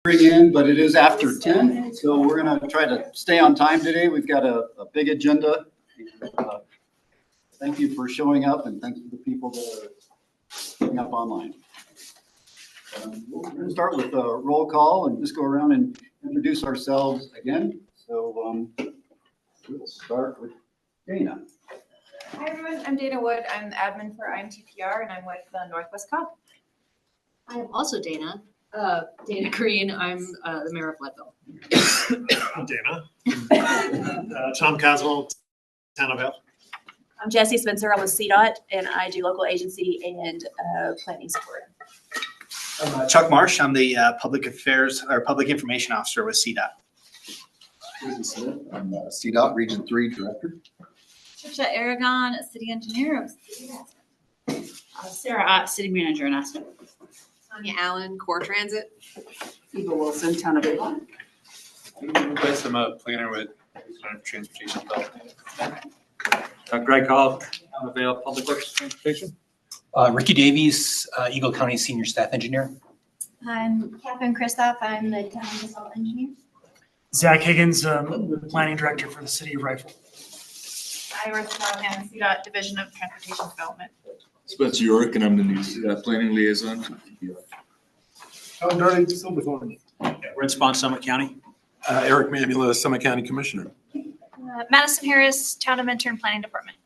In, but it is after 10, so we're going to try to stay on time today. We've got a big agenda. Thank you for showing up, and thank you to the people that are showing up online. We're going to start with a roll call and just go around and introduce ourselves again. So we'll start with Dana. Hi everyone, I'm Dana Wood. I'm the admin for IMTPR and I'm with the Northwest COP. I am also Dana. Dana Green. I'm the mayor of Leadville. I'm Dana. Tom Caswell, Town of Vale. I'm Jessie Spencer. I'm with CDOT and I do local agency and planning support. I'm Chuck Marsh. I'm the public affairs or public information officer with CDOT. I'm CDOT Region 3 Director. Trisha Aragon, city engineer of Sarah Ott, city manager in Aspen. Tanya Allen, Core Transit. Eva Wilson, Town of Avon. Place I'm a planner with transportation development. Greg Hall, Town of Vale Public Works Transportation. Ricky Davies, Eagle County Senior Staff Engineer. I'm Catherine Kristoff. I'm the town asphalt engineer. Zach Higgins, the planning director for the city of Rifle. Iris Callahan, CDOT Division of Transportation Development. Spencer York, and I'm the new planning liaison. Tom Darling, Silverthorne. We're in Spawn, Summit County. Eric Mamula, Summit County Commissioner. Madison Harris, Town of Intern Planning Department.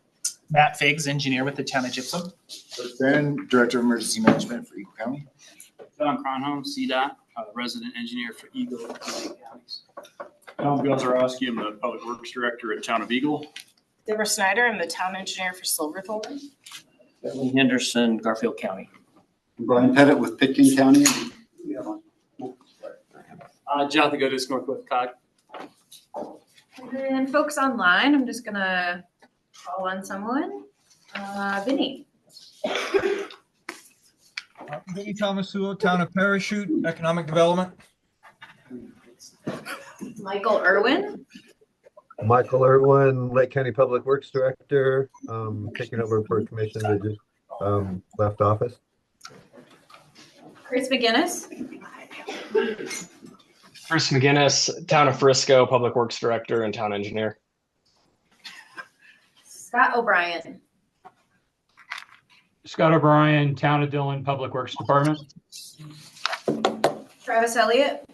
Matt Figs, engineer with the town of Gypsum. Ben, Director of Emergency Management for Eagle County. Don Cronholm, CDOT, resident engineer for Eagle counties. Tom Gozarowski, I'm the Public Works Director at Town of Eagle. Deborah Snyder, I'm the town engineer for Silverthorne. Bentley Henderson, Garfield County. Brian Pettit with Pitkin County. Jonathan Godis, Northwest COG. And then folks online, I'm just gonna call on someone. Vinny. Vinny Tomasulo, Town of Parachute, Economic Development. Michael Irwin. Michael Irwin, Lake County Public Works Director, taking over for a commission that just left office. Chris McGinnis. Chris McGinnis, Town of Frisco, Public Works Director and Town Engineer. Scott O'Brien. Scott O'Brien, Town of Dillon, Public Works Department. Travis Elliott.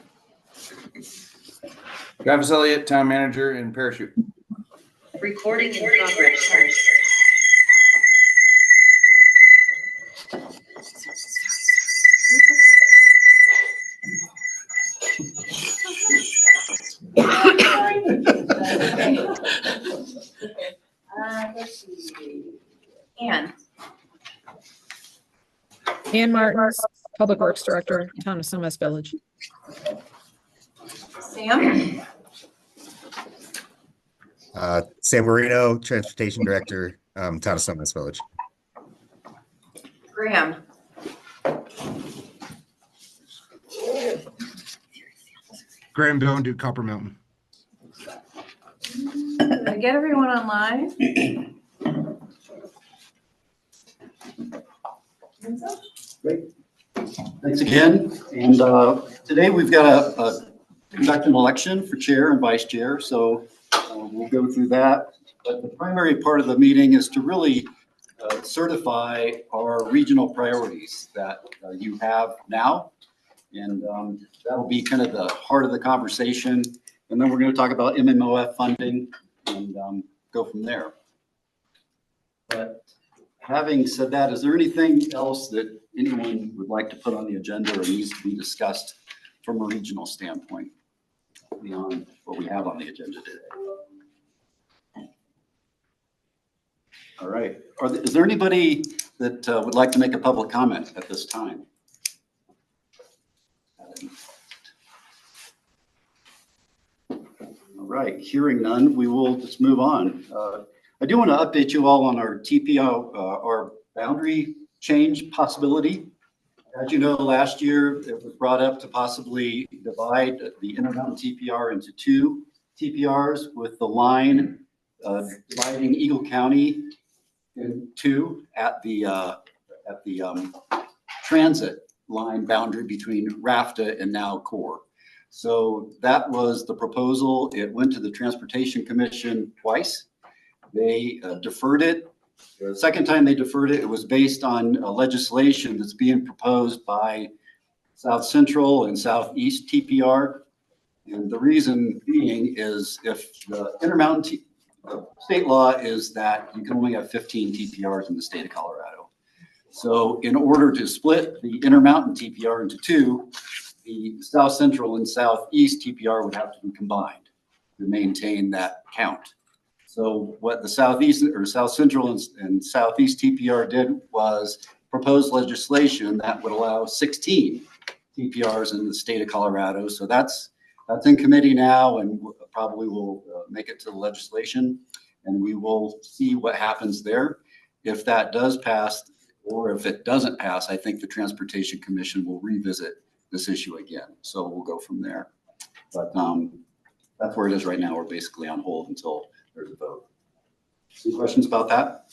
Travis Elliott, Town Manager in Parachute. Recording in progress. Let's see. Ann. Ann Martins, Public Works Director, Town of Summit Village. Sam. Sam Marino, Transportation Director, Town of Summit Village. Graham. Graham Dondu, Copper Mountain. Did I get everyone online? Great. Thanks again. And today we've got a conduct an election for chair and vice chair. So we'll go through that. But the primary part of the meeting is to really certify our regional priorities that you have now. And that'll be kind of the heart of the conversation. And then we're going to talk about MMOF funding and go from there. But having said that, is there anything else that anyone would like to put on the agenda or needs to be discussed from a regional standpoint beyond what we have on the agenda today? All right. Is there anybody that would like to make a public comment at this time? All right. Hearing none, we will just move on. I do want to update you all on our TPO, our boundary change possibility. As you know, last year it was brought up to possibly divide the Intermountain TPR into two TPRs with the line dividing Eagle County in two at the transit line boundary between RAFTA and now CORE. So that was the proposal. It went to the Transportation Commission twice. They deferred it. The second time they deferred it, it was based on legislation that's being proposed by South Central and Southeast TPR. And the reason being is if the Intermountain state law is that you can only have 15 TPRs in the state of Colorado. So in order to split the Intermountain TPR into two, the South Central and Southeast TPR would have to be combined to maintain that count. So what the Southeast or South Central and Southeast TPR did was propose legislation that would allow 16 TPRs in the state of Colorado. So that's in committee now, and probably will make it to the legislation, and we will see what happens there. If that does pass, or if it doesn't pass, I think the Transportation Commission will revisit this issue again. So we'll go from there. But that's where it is right now. We're basically on hold until there's a vote. Any questions about that?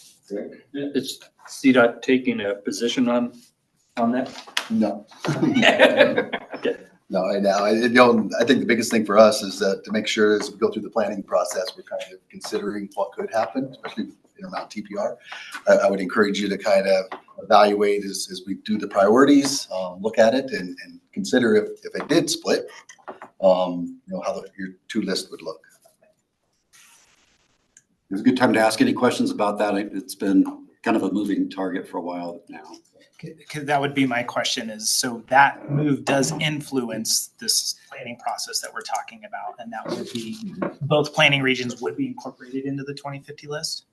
Is CDOT taking a position on that? No. Okay. No, I think the biggest thing for us is that to make sure as we go through the planning process, we're kind of considering what could happen, especially with Intermountain TPR. I would encourage you to kind of evaluate as we do the priorities, look at it and consider if it did split, how your two list would look. It's a good time to ask any questions about that. It's been kind of a moving target for a while now. That would be my question is, so that move does influence this planning process that we're talking about, and that would be, both planning regions would be incorporated into the 2050 list?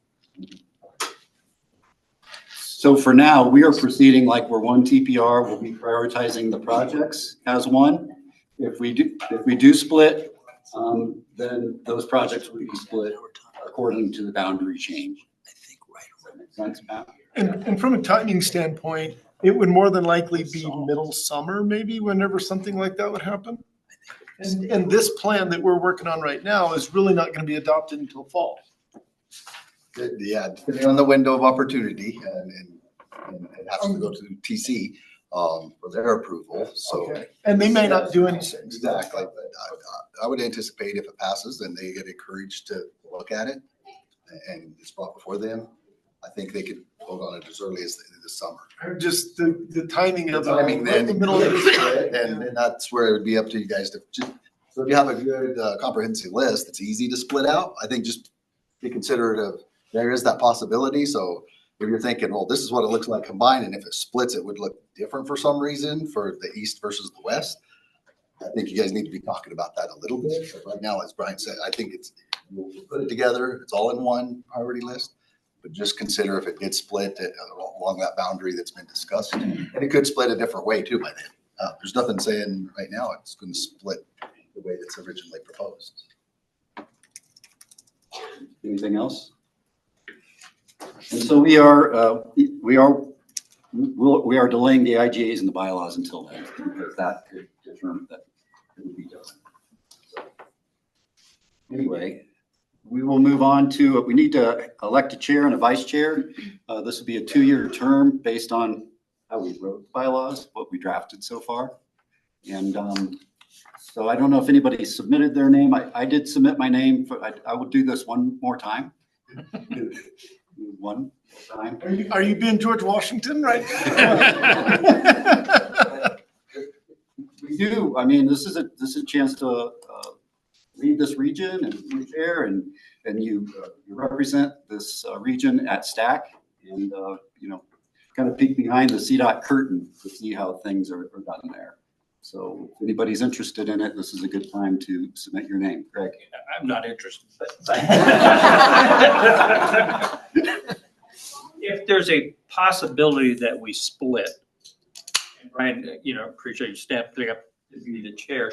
So for now, we are proceeding like we're one TPR. We'll be prioritizing the projects as one. If we do split, then those projects will be split according to the boundary change. I think right. Does that make sense, Matt? And from a timing standpoint, it would more than likely be middle summer, maybe, whenever something like that would happen. And this plan that we're working on right now is really not going to be adopted until fall. Yeah, depending on the window of opportunity, and it has to go to TC for their approval. So, okay. And they may not do anything. Exactly, but I would anticipate if it passes, then they get encouraged to look at it, and it's brought before them. I think they could vote on it as early as the summer. Just the timing of then, the middle of and that's where it would be up to you guys to just. So if you have a good comprehensive list, it's easy to split out. I think just be considerate of there is that possibility. So if you're thinking, well, this is what it looks like combined, and if it splits, it would look different for some reason for the east versus the west. I think you guys need to be talking about that a little bit. But right now, as Brian said, I think we'll put it together. It's all in one priority list. But just consider if it did split along that boundary that's been discussed. And it could split a different way too by then. There's nothing saying right now it's going to split the way that's originally proposed. Anything else? And so we are delaying the IGAs and the bylaws until then, because that could determine that it would be done. So, anyway, we will move on to, we need to elect a chair and a vice chair. This will be a 2-year term based on how we wrote bylaws, what we drafted so far. And so I don't know if anybody submitted their name. I did submit my name. I will do this one more time. One time. Are you being George Washington right now? We do. I mean, this is a chance to lead this region and you chair and you represent this region at STAC and kind of peek behind the CDOT curtain to see how things are done there. So if anybody's interested in it, this is a good time to submit your name. Greg. I'm not interested. If there's a possibility that we split, and Brian, appreciate you stepping up to be the chair,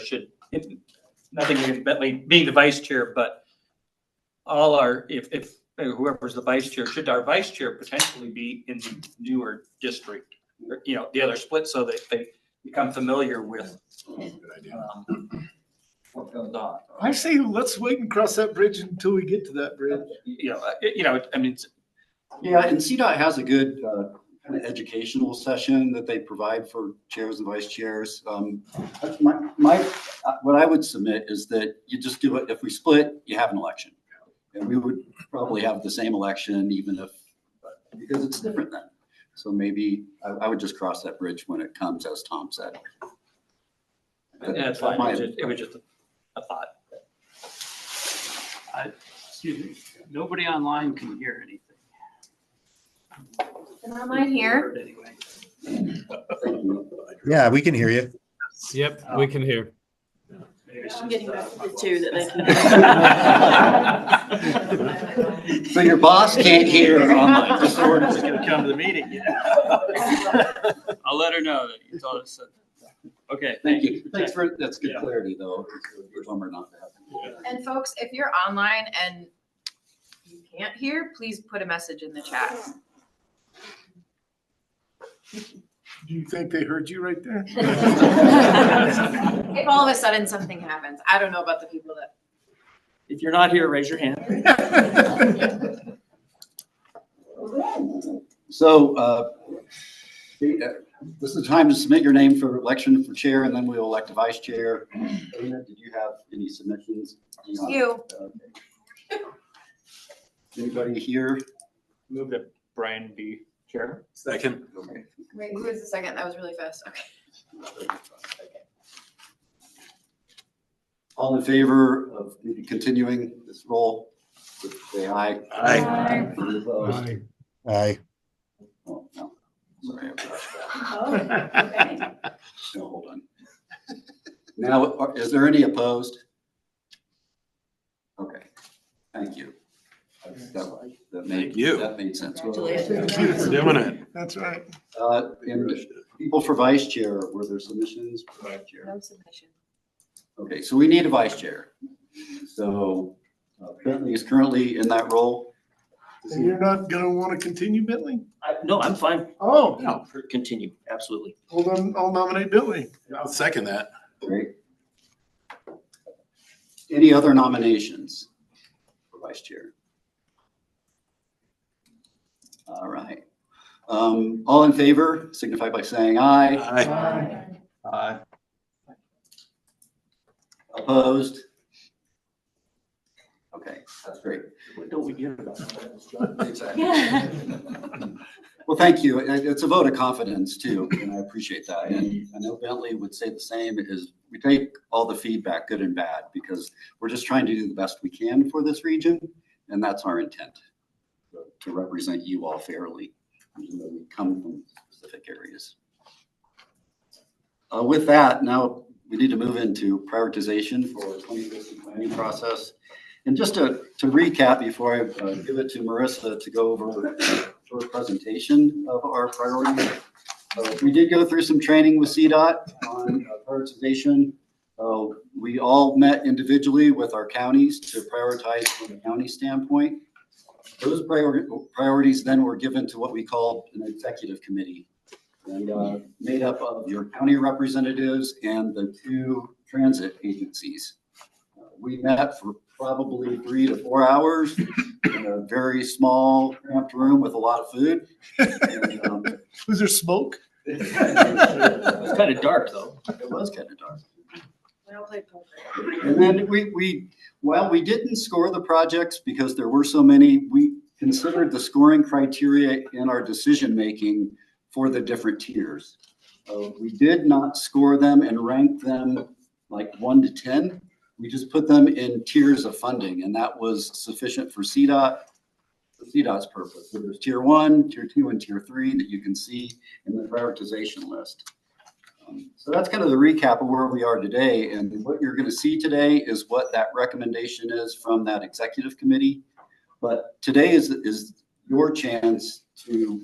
nothing against being the vice chair, but if whoever's the vice chair, should our vice chair potentially be in the newer district, the other split, so that they become familiar with what goes on. I say let's wait and cross that bridge until we get to that bridge. Yeah, and CDOT has a good kind of educational session that they provide for chairs and vice chairs. What I would submit is that you just do it. If we split, you have an election. And we would probably have the same election even if, because it's different then. So maybe I would just cross that bridge when it comes, as Tom said. That's fine. It was just a thought. Excuse me, nobody online can hear anything. And online here. Anyway. Yeah, we can hear you. Yep, we can hear. I'm getting back to the two that they can. So your boss can't hear online. Just so we're just gonna come to the meeting. I'll let her know that you told us. Okay, Thank you. Thanks for, that's good clarity though. It's a bummer not to have. And folks, if you're online and you can't hear, please put a message in the chat. Do you think they heard you right there? If all of a sudden something happens, I don't know about the people that. If you're not here, raise your hand. So this is the time to submit your name for election for chair, and then we'll elect a vice chair. Dana, did you have any submissions? You. Anybody here? Move that Brian be chair. Second. Okay. Wait, who was the second? That was really fast. Okay. All in favor of maybe continuing this role? Say aye. Aye. Any opposed? Aye. Oh, no. Sorry. Oh, okay. No, hold on. Now, is there any opposed? Okay, thank you. That made sense. Congratulations. Thank you for doing it. That's right. And people for vice chair, were there submissions for vice chair? No submission. Okay, so we need a vice chair. So Bentley is currently in that role. And you're not gonna want to continue, Bentley? No, I'm fine. Oh, No, continue, absolutely. well then I'll nominate Bentley. I'll second that. Great. Any other nominations for vice chair? All right. All in favor, signify by saying aye. Aye. Aye. Opposed? Okay, that's great. What don't we hear about that? Exactly. Well, thank you. It's a vote of confidence too, and I appreciate that. And I know Bentley would say the same, is we take all the feedback, good and bad, because we're just trying to do the best we can for this region. And that's our intent, to represent you all fairly, even though we come from specific areas. With that, now we need to move into prioritization for the 2050 planning process. And just to recap before I give it to Marissa to go over her presentation of our priorities. We did go through some training with CDOT on prioritization. We all met individually with our counties to prioritize from a county standpoint. Those priorities then were given to what we call an executive committee, and made up of your county representatives and the 2 transit agencies. We met for probably 3 to 4 hours in a very small cramped room with a lot of food. And, Was there smoke? It was kind of dark though. it was kind of dark. We all played poker. And then while we didn't score the projects because there were so many, we considered the scoring criteria in our decision-making for the different tiers. We did not score them and rank them like 1 to 10. We just put them in tiers of funding, and that was sufficient for CDOT's purpose. So there's tier 1, tier 2, and tier 3 that you can see in the prioritization list. So that's kind of the recap of where we are today. And what you're going to see today is what that recommendation is from that executive committee. But today is your chance to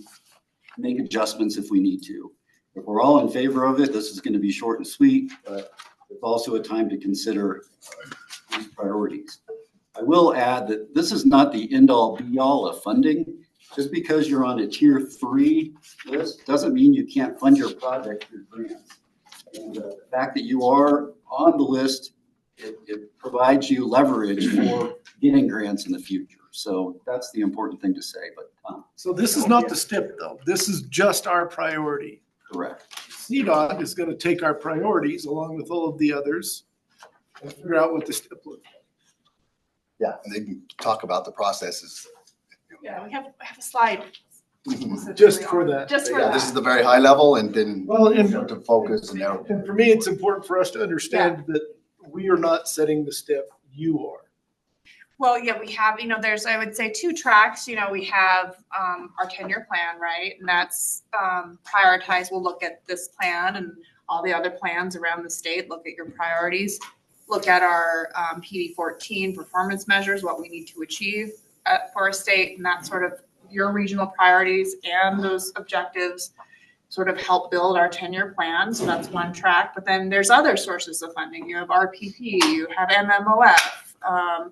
make adjustments if we need to. If we're all in favor of it, this is going to be short and sweet, but it's also a time to consider these priorities. I will add that this is not the end-all be-all of funding. Just because you're on a tier 3 list doesn't mean you can't fund your project through grants. And the fact that you are on the list, it provides you leverage for getting grants in the future. So that's the important thing to say, but So this is not the STIP though. This is just our priority. correct. CDOT is going to take our priorities along with all of the others and figure out what the STIP looks like. Yeah, and they can talk about the processes. Yeah, we have a slide. Just for that. Just for Yeah, that. this is the very high level and then Well, and to focus and narrow. And for me, it's important for us to understand that we are not setting the STIP, you are. Well, yeah, we have, there's, I would say, two tracks. We have our 10-year plan, right? And that's prioritized. We'll look at this plan and all the other plans around the state, look at your priorities, look at our PD 14 performance measures, what we need to achieve for our state, and that sort of your regional priorities and those objectives sort of help build our 10-year plan. So that's one track. But then there's other sources of funding. You have RPP, you have MMOF,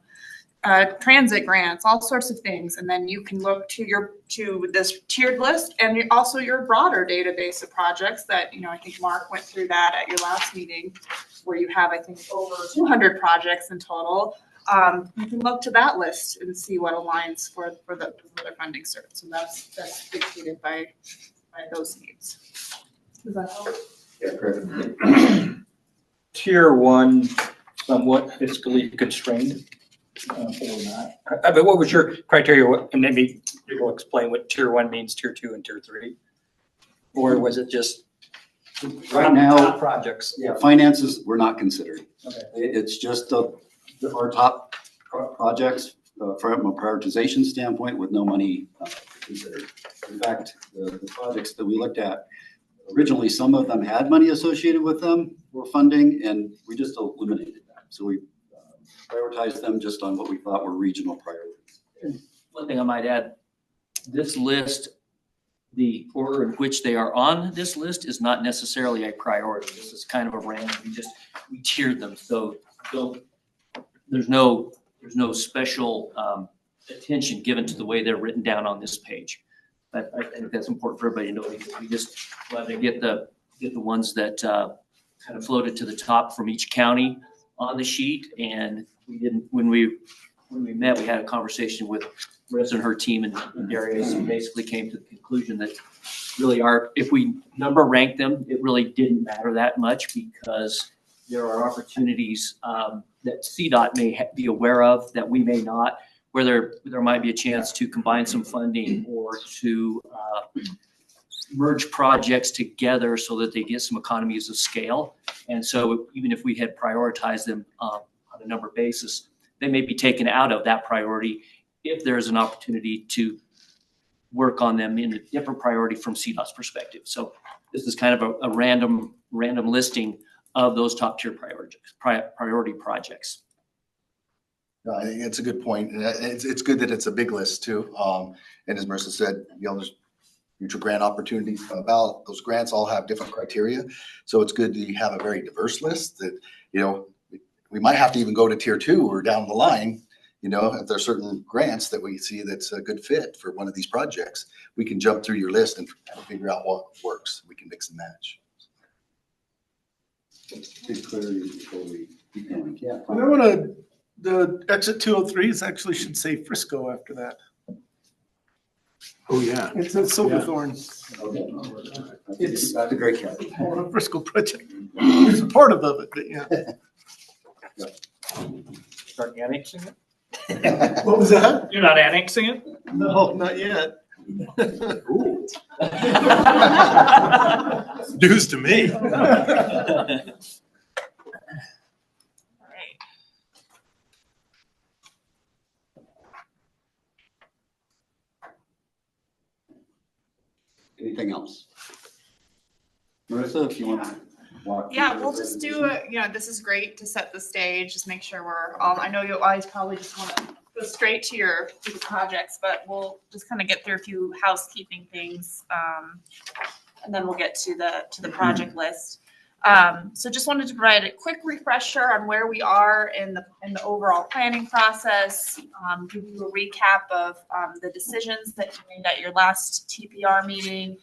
transit grants, all sorts of things. And then you can look to this tiered list and also your broader database of projects that, I think Mark went through that at your last meeting where you have, I think, over 200 projects in total. You can look to that list and see what aligns for the funding cert. So that's dictated by those needs. Does that help? Yeah, correct. Tier 1, somewhat fiscally constrained. Or not. But what was your criteria? And maybe you will explain what tier 1 means, tier 2 and tier 3? Or was it just Right now, top projects? Yeah, finances were not considered. Okay. It's just our top projects from a prioritization standpoint with no money considered. In fact, the projects that we looked at, originally some of them had money associated with them for funding, and we just eliminated that. So we prioritized them just on what we thought were regional priorities. One thing I might add, this list, the order in which they are on this list is not necessarily a priority. This is kind of a random, we tiered them. So there's no special attention given to the way they're written down on this page. But I think that's important for everybody to know, because we just wanted to get the ones that kind of floated to the top from each county on the sheet. And we didn't, when we met, we had a conversation with Marissa and her team and Darius, and basically came to the conclusion that really if we number rank them, it really didn't matter that much, because there are opportunities that CDOT may be aware of that we may not, where there might be a chance to combine some funding or to merge projects together so that they get some economies of scale. And so even if we had prioritized them on a number basis, they may be taken out of that priority if there's an opportunity to work on them in a different priority from CDOT's perspective. So this is kind of a random listing of those top tier priority projects. No, I think it's a good point. And it's good that it's a big list too. And as Marissa said, there's future grant opportunities come about. Those grants all have different criteria. So it's good to have a very diverse list that, we might have to even go to tier 2 or down the line. If there's certain grants that we see that's a good fit for one of these projects, we can jump through your list and figure out what works. We can mix and match. Before we keep going. Yeah. And the exit 203s actually should say Frisco after that. Oh, yeah. It's a Silverthorne. Okay. It's That's a great catch. a Frisco project. It's a part of it, but yeah. Start annexing it? What was that? You're not annexing it? No, not yet. News to me. Anything else? Marissa, if you want to walk. Yeah, through we'll the just presentation. do this is great to set the stage, just make sure we're all, I know you always probably just want to go straight to the projects, but we'll just kind of get through a few housekeeping things. And then we'll get to the project list. So just wanted to provide a quick refresher on where we are in the overall planning process, give you a recap of the decisions that you made at your last TPR meeting.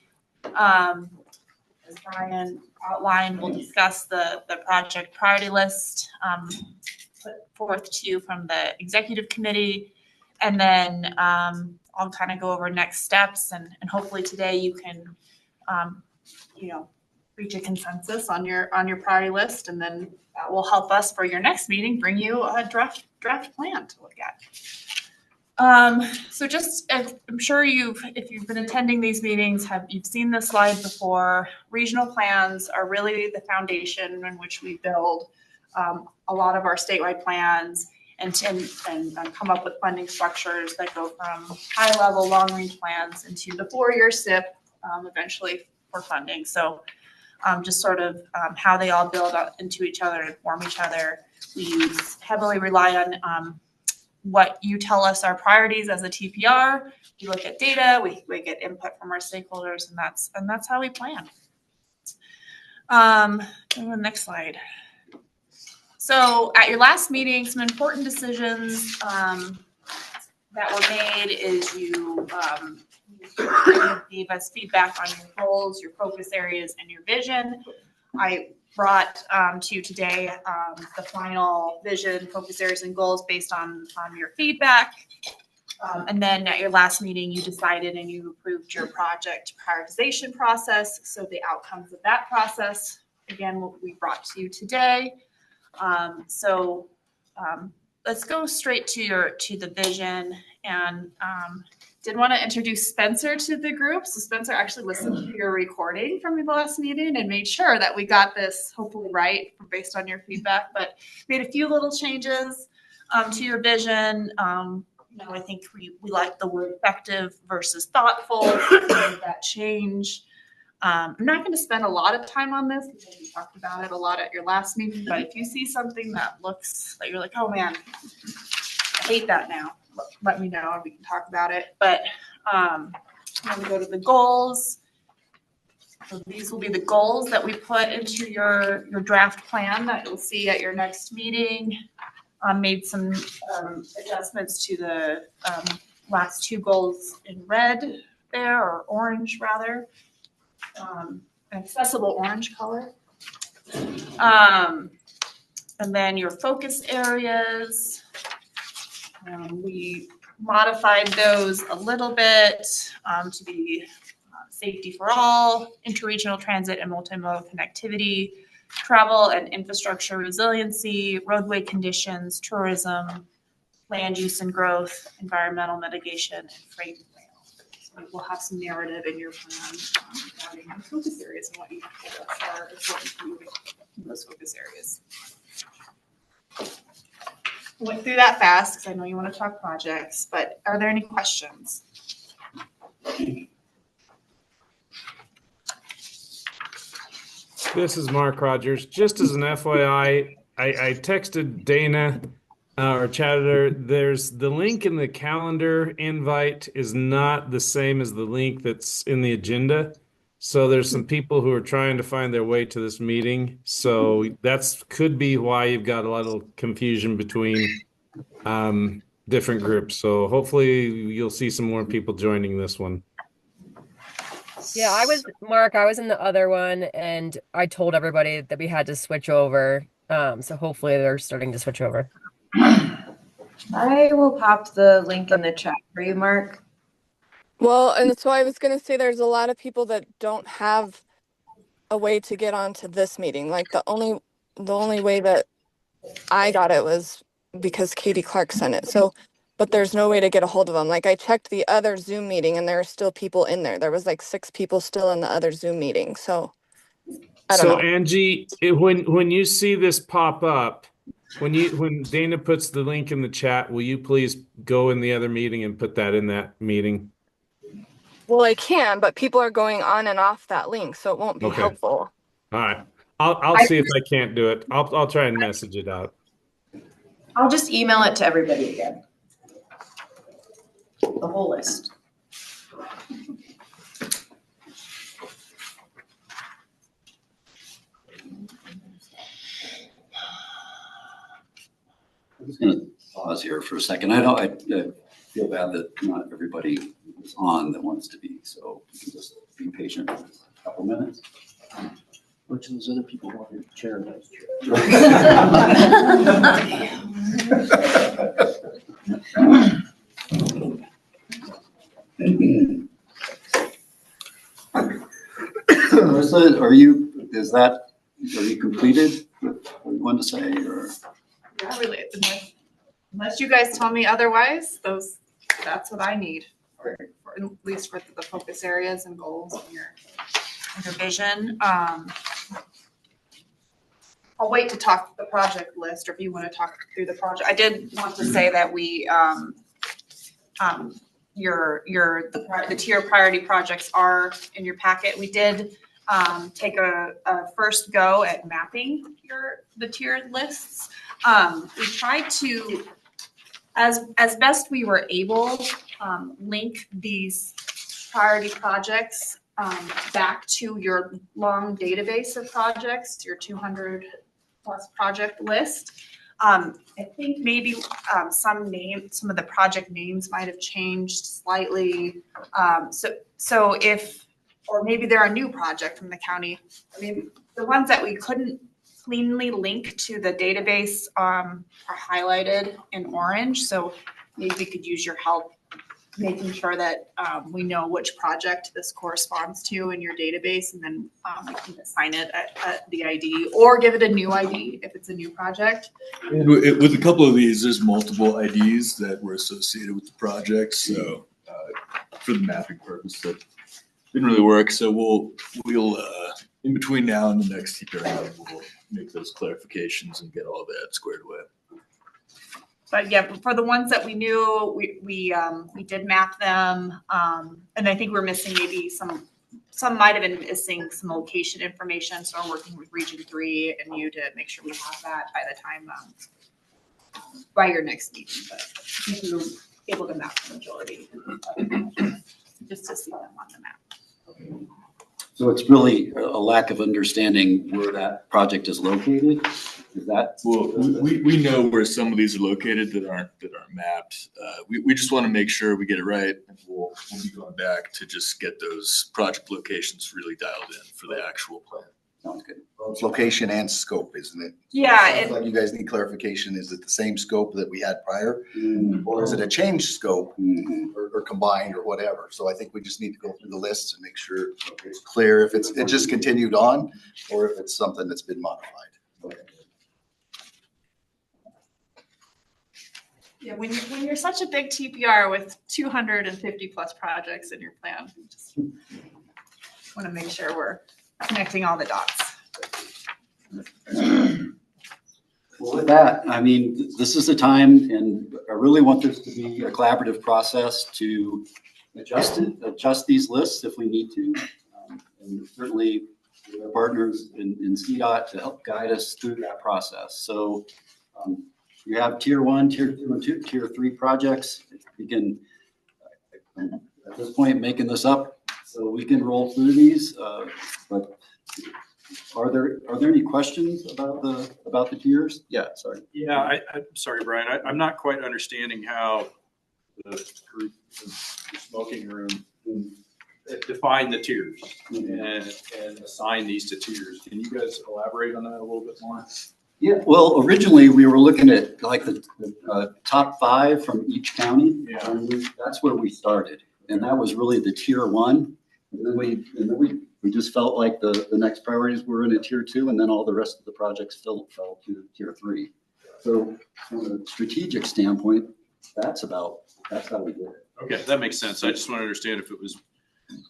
As Brian outlined, we'll discuss the project priority list put forth to you from the executive committee. And then I'll kind of go over next steps and hopefully today you can, reach a consensus on your priority list, and then that will help us for your next meeting, bring you a draft plan to look at. So just, I'm sure if you've been attending these meetings, you've seen this slide before. Regional plans are really the foundation in which we build a lot of our statewide plans and come up with funding structures that go from high level long range plans into the 4-year SIP, eventually for funding. So just sort of how they all build up into each other and form each other. We heavily rely on what you tell us are priorities as a TPR. We look at data, we get input from our stakeholders, and that's how we plan. The next slide. So at your last meeting, some important decisions that were made is you gave us feedback on your goals, your focus areas, and your vision. I brought to you today the final vision, focus areas, and goals based on your feedback. And then at your last meeting, you decided and you approved your project prioritization process. So the outcomes of that process, again, what we brought to you today. Let's go straight to the vision, and did want to introduce Spencer to the group. So Spencer actually listened to your recording from the last meeting and made sure that we got this hopefully right based on your feedback, but made a few little changes to your vision. I think we like the word effective versus thoughtful, that change. I'm not going to spend a lot of time on this because we talked about it a lot at your last meeting, but if you see something that looks like you're like, oh man, I hate that now, let me know and we can talk about it. But I'm going to go to the goals. So these will be the goals that we put into your draft plan that you'll see at your next meeting. Made some adjustments to the last 2 goals in red there, or orange rather. An accessible orange color. And then your focus areas. We modified those a little bit to be safety for all, interregional transit and multimodal connectivity, travel and infrastructure resiliency, roadway conditions, tourism, land use and growth, environmental mitigation, and freight and rail. So we'll have some narrative in your plan regarding the focus areas and what you told us are important to you in those focus areas. Went through that fast because I know you want to talk projects, but are there any questions? This is Mark Rogers. Just as an FYI, I texted Dana or chatted her. There's the link in the calendar invite is not the same as the link that's in the agenda. So there's some people who are trying to find their way to this meeting. So that's could be why you've got a little confusion between different groups. So hopefully you'll see some more people joining this one. Yeah, I was in the other one, and I told everybody that we had to switch over. So hopefully they're starting to switch over. I will pop the link in the chat for you, Mark. Well, and so I was going to say there's a lot of people that don't have a way to get onto this meeting. Like the only way that I got it was because Katie Clark sent it. So, but there's no way to get a hold of them. Like I checked the other Zoom meeting and there are still people in there. There was like 6 people still in the other Zoom meeting. So I don't know. Angie, when you see this pop up, when Dana puts the link in the chat, will you please go in the other meeting and put that in that meeting? Well, I can, but people are going on and off that link, so it won't be helpful. All right. I'll see if I can't do it. I'll try and message it out. I'll just email it to everybody again. The whole list. I'm just going to pause here for a second. I feel bad that not everybody is on that wants to be, so you can just be patient for a couple minutes. Which of those other people want to chair and vice chair? Marissa, are you completed with what you want to say, or? Yeah, really, unless you guys tell me otherwise, that's what I need, at least for the focus areas and goals and your vision. I'll wait to talk the project list, or if you want to talk through the project. I did want to say that we, the tier priority projects are in your packet. We did take a first go at mapping the tiered lists. We tried to, as best we were able, link these priority projects back to your long database of projects, your 200+ project list. I think maybe some of the project names might have changed slightly. So if, or maybe they're a new project from the county. I mean, the ones that we couldn't cleanly link to the database are highlighted in orange. So maybe we could use your help making sure that we know which project this corresponds to in your database, and then we can assign it at the ID or give it a new ID if it's a new project. And with a couple of these, there's multiple IDs that were associated with the project. So for the mapping purpose, that didn't really work. So we'll in between now and the next TPR, we'll make those clarifications and get all that squared away. But yeah, for the ones that we knew, we did map them, and I think we're missing maybe some might have been missing some location information. So I'm working with Region 3 and you to make sure we have that by the time by your next meeting. But I think we were able to map the majority just to see them on the map. So it's really a lack of understanding where that project is located. Is that? Well, we know where some of these are located that aren't mapped. We just want to make sure we get it right. And we'll be going back to just get those project locations really dialed in for the actual plan. Sounds good. Well, it's location and scope, isn't it? Yeah. Sounds like you guys need clarification. Is it the same scope that we had prior? Or is it a changed scope or combined or whatever? So I think we just need to go through the lists and make sure it's clear if it just continued on or if it's something that's been modified. Okay. Yeah, when you're such a big TPR with 250 plus projects in your plan, you just want to make sure we're connecting all the dots. Well, with that, I mean, this is the time, and I really want this to be a collaborative process to adjust these lists if we need to. And certainly with our partners in CDOT to help guide us through that process. So you have tier 1, tier 2, and tier 3 projects. We can, at this point, making this up, so we can roll through these. But are there any questions about the tiers? Yeah, sorry. Yeah, I'm sorry, Brian. I'm not quite understanding how the group, the smoking room, define the tiers and assign these to tiers. Can you guys elaborate on that a little bit more? Yeah, well, originally we were looking at like the top 5 from each county. Yeah. And that's where we started. And that was really the tier 1. And then we just felt like the next priorities were in a tier 2, and then all the rest of the projects fell to tier 3. So from a strategic standpoint, that's how we did it. Okay, that makes sense. I just want to understand if it was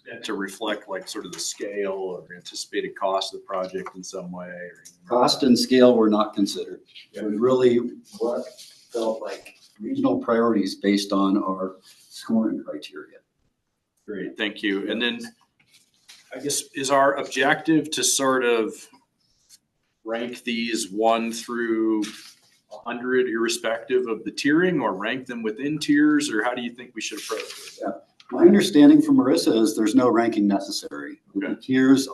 meant to reflect like sort of the scale or anticipated cost of the project in some way. Cost and scale were not considered. It was really what felt like regional priorities based on our scoring criteria. Great, thank you. And then I guess is our objective to sort of rank these 1 through 100 irrespective of the tiering, or rank them within tiers, or how do you think we should approach this? Yeah. My understanding from Marissa is there's no ranking necessary. Okay. The tiers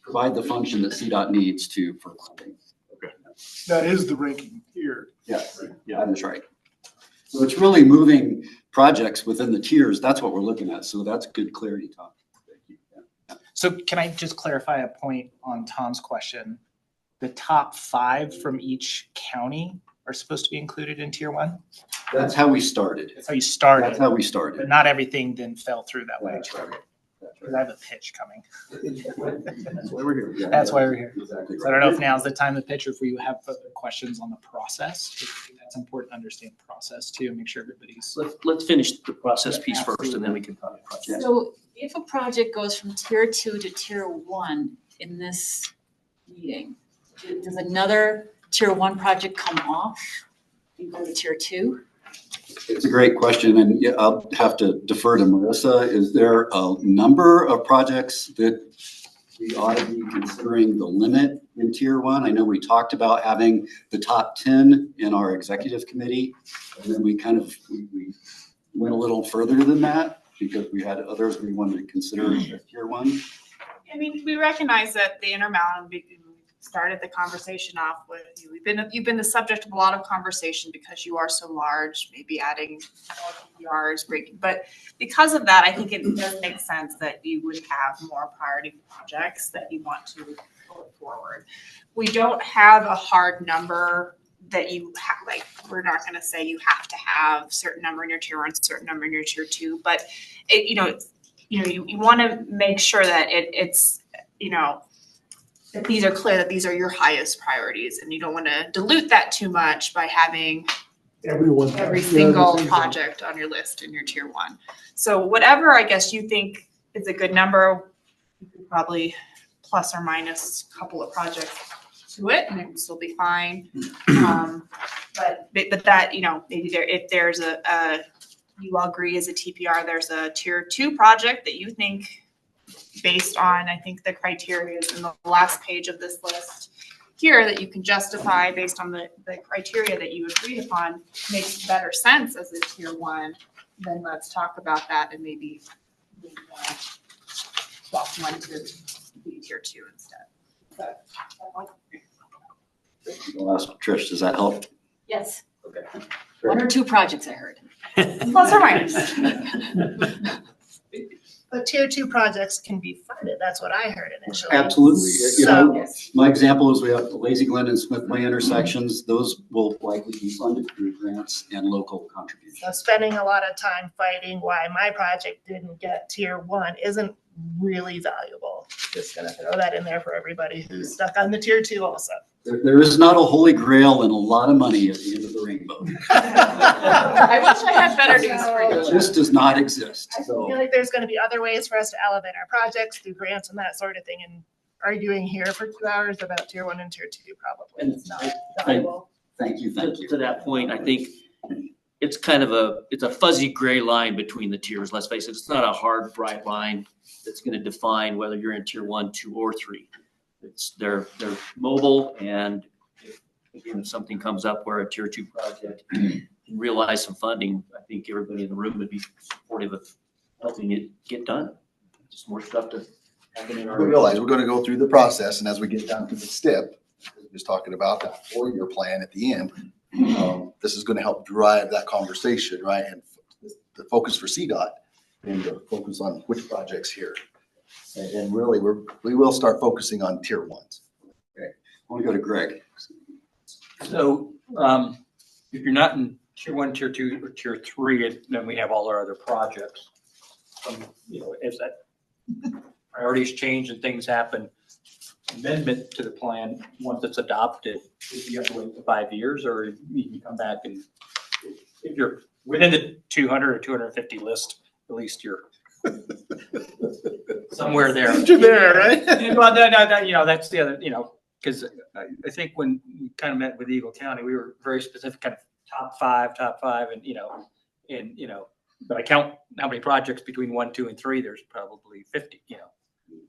provide the function that CDOT needs for funding. Okay. That is the ranking tier. Yes, right. Yeah, that's right. So it's really moving projects within the tiers. That's what we're looking at. So that's good clarity, Tom. Thank you. Yeah. So can I just clarify a point on Tom's question? The top 5 from each county are supposed to be included in tier 1? That's how we started. That's how you started. That's how we started. But not everything then fell through that way. That's right. Because I have a pitch coming. That's why we're here. Yeah, That's why we're here. Exactly. So I don't know if now's the time to pitch or if we have further questions on the process. That's important to understand the process too, and make sure everybody's. Let's finish the process piece first and then we can talk project. So if a project goes from tier 2 to tier 1 in this meeting, does another tier 1 project come off and go to tier 2? It's a great question, and yeah, I'll have to defer to Marissa. Is there a number of projects that we ought to be considering the limit in tier 1? I know we talked about having the top 10 in our executive committee, and then we kind of we went a little further than that because we had others we wanted to consider as tier 1. I mean, we recognize that the Intermountain, we started the conversation off with you. You've been the subject of a lot of conversation because you are so large, maybe adding more PPRs, breaking. But because of that, I think it does make sense that you would have more priority projects that you want to pull forward. We don't have a hard number that you have, like, we're not going to say you have to have certain number in your tier 1, certain number in your tier 2, but it, you want to make sure that it's, that these are clear, that these are your highest priorities, and you don't want to dilute that too much by having every single project on your list in your tier 1. So whatever, I guess, you think is a good number, you could probably plus or minus a couple of projects to it, and it would still be fine. But that, maybe if there's you all agree as a TPR, there's a tier 2 project that you think, based on, I think the criteria is in the last page of this list here, that you can justify based on the criteria that you agreed upon, makes better sense as a tier 1, then let's talk about that and maybe swap one to be tier 2 instead. I'll ask Trish, does that help? Yes. Okay. 1 or 2 projects, I heard. Plus or minus. But tier 2 projects can be funded. That's what I heard initially. Absolutely. So, My example is we have the Lazy Glen and Smith Way intersections. Those will likely be funded through grants and local contributions. so spending a lot of time fighting why my project didn't get tier 1 isn't really valuable. Just gonna throw that in there for everybody who's stuck on the tier 2 also. There is not a holy grail and a lot of money at the end of the rainbow. I wish I had better news for you. It just does not exist. I feel like there's gonna be other ways for us to elevate our projects through grants and that sort of thing, and arguing here for 2 hours about tier 1 and tier 2 probably is not valuable. Thank you. To that point, I think it's kind of it's a fuzzy gray line between the tiers. Let's face it, it's not a hard, bright line that's going to define whether you're in tier 1, 2, or 3. They're mobile, and if something comes up where a tier 2 project can realize some funding, I think everybody in the room would be supportive of helping it get done. Just more stuff to happen in our. We realize we're going to go through the process, and as we get down to the STIP, we're just talking about that 4-year plan at the end. This is going to help drive that conversation, right? And the focus for CDOT and the focus on which projects here. And really, we will start focusing on tier 1s. Okay, I want to go to Greg. So if you're not in tier 1, tier 2, or tier 3, then we have all our other projects. If that priorities change and things happen, amendment to the plan, once it's adopted, you have to wait for 5 years, or you can come back and if you're within the 200 or 250 list, at least you're somewhere there. You're there, right? Well, no, that's the other, because I think when we kind of met with Eagle County, we were very specific, kind of top five, and but I count how many projects between 1, 2, and 3. There's probably 50.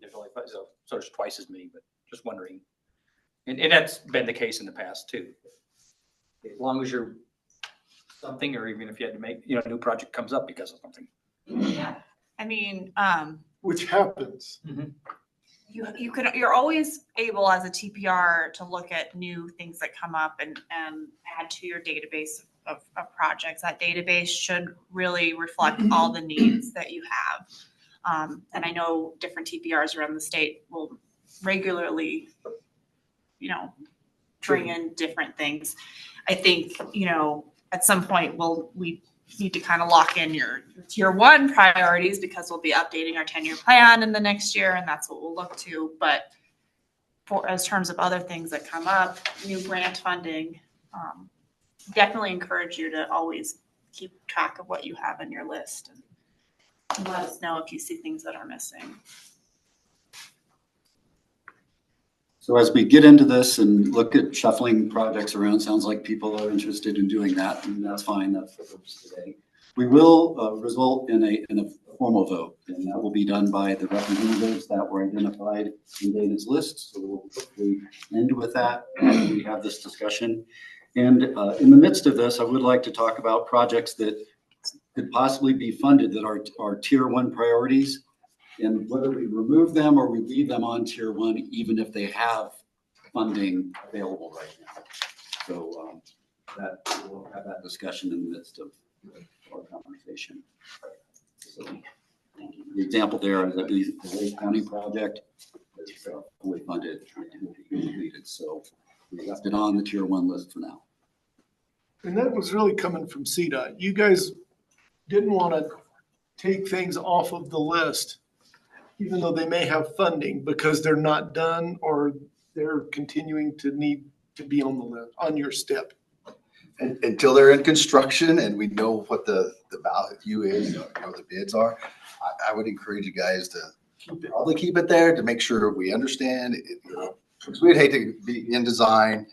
There's only 5, so there's twice as many. But just wondering, and that's been the case in the past too. As long as you're something, or even if you had to make a new project comes up because of something. Yeah, I mean, which happens. Mm-hmm. You're always able as a TPR to look at new things that come up and add to your database of projects. That database should really reflect all the needs that you have. And I know different TPRs around the state will regularly, bring in different things. I think, at some point, we need to kind of lock in your tier one priorities because we'll be updating our 10-year plan in the next year, and that's what we'll look to. But for as terms of other things that come up, new grant funding, definitely encourage you to always keep track of what you have in your list and let us know if you see things that are missing. So as we get into this and look at shuffling projects around, sounds like people are interested in doing that, and that's fine. That's the purpose today. We will result in a formal vote, and that will be done by the representatives that were identified in Dana's list. So we'll hopefully end with that as we have this discussion. And in the midst of this, I would like to talk about projects that could possibly be funded that are tier one priorities, and whether we remove them or we leave them on tier one, even if they have funding available right now. So that we'll have that discussion in the midst of our conversation. So the example there is that the Lake County project is fully funded and completed. So we left it on the tier one list for now. And that was really coming from CDOT. You guys didn't want to take things off of the list, even though they may have funding, because they're not done or they're continuing to need to be on the list, on your step. And until they're in construction and we know what the value is, the bids are, I would encourage you guys to probably keep it there to make sure we understand it, because we'd hate to be in design,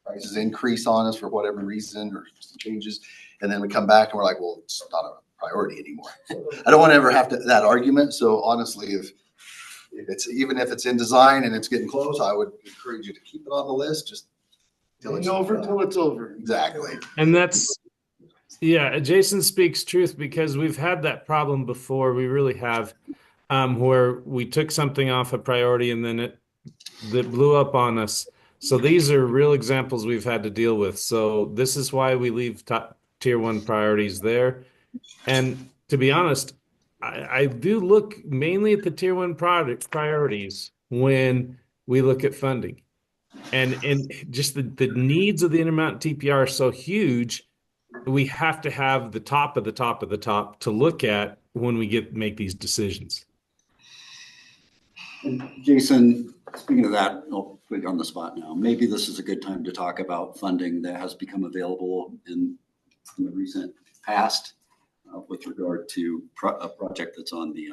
prices increase on us for whatever reason or changes, and then we come back and we're like, well, it's not a priority anymore. I don't want to ever have that argument. So honestly, if even if it's in design and it's getting close, I would encourage you to keep it on the list. Just till it's over. Till it's over. Exactly. And that's, yeah, Jason speaks truth, because we've had that problem before. We really have, where we took something off a priority and then that blew up on us. So these are real examples we've had to deal with. So this is why we leave top tier one priorities there. And to be honest, I do look mainly at the tier one product priorities when we look at funding. And just the needs of the Intermountain TPR are so huge, we have to have the top of the top of the top to look at when we make these decisions. And Jason, speaking of that, I'll put you on the spot now. Maybe this is a good time to talk about funding that has become available in the recent past with regard to a project that's on the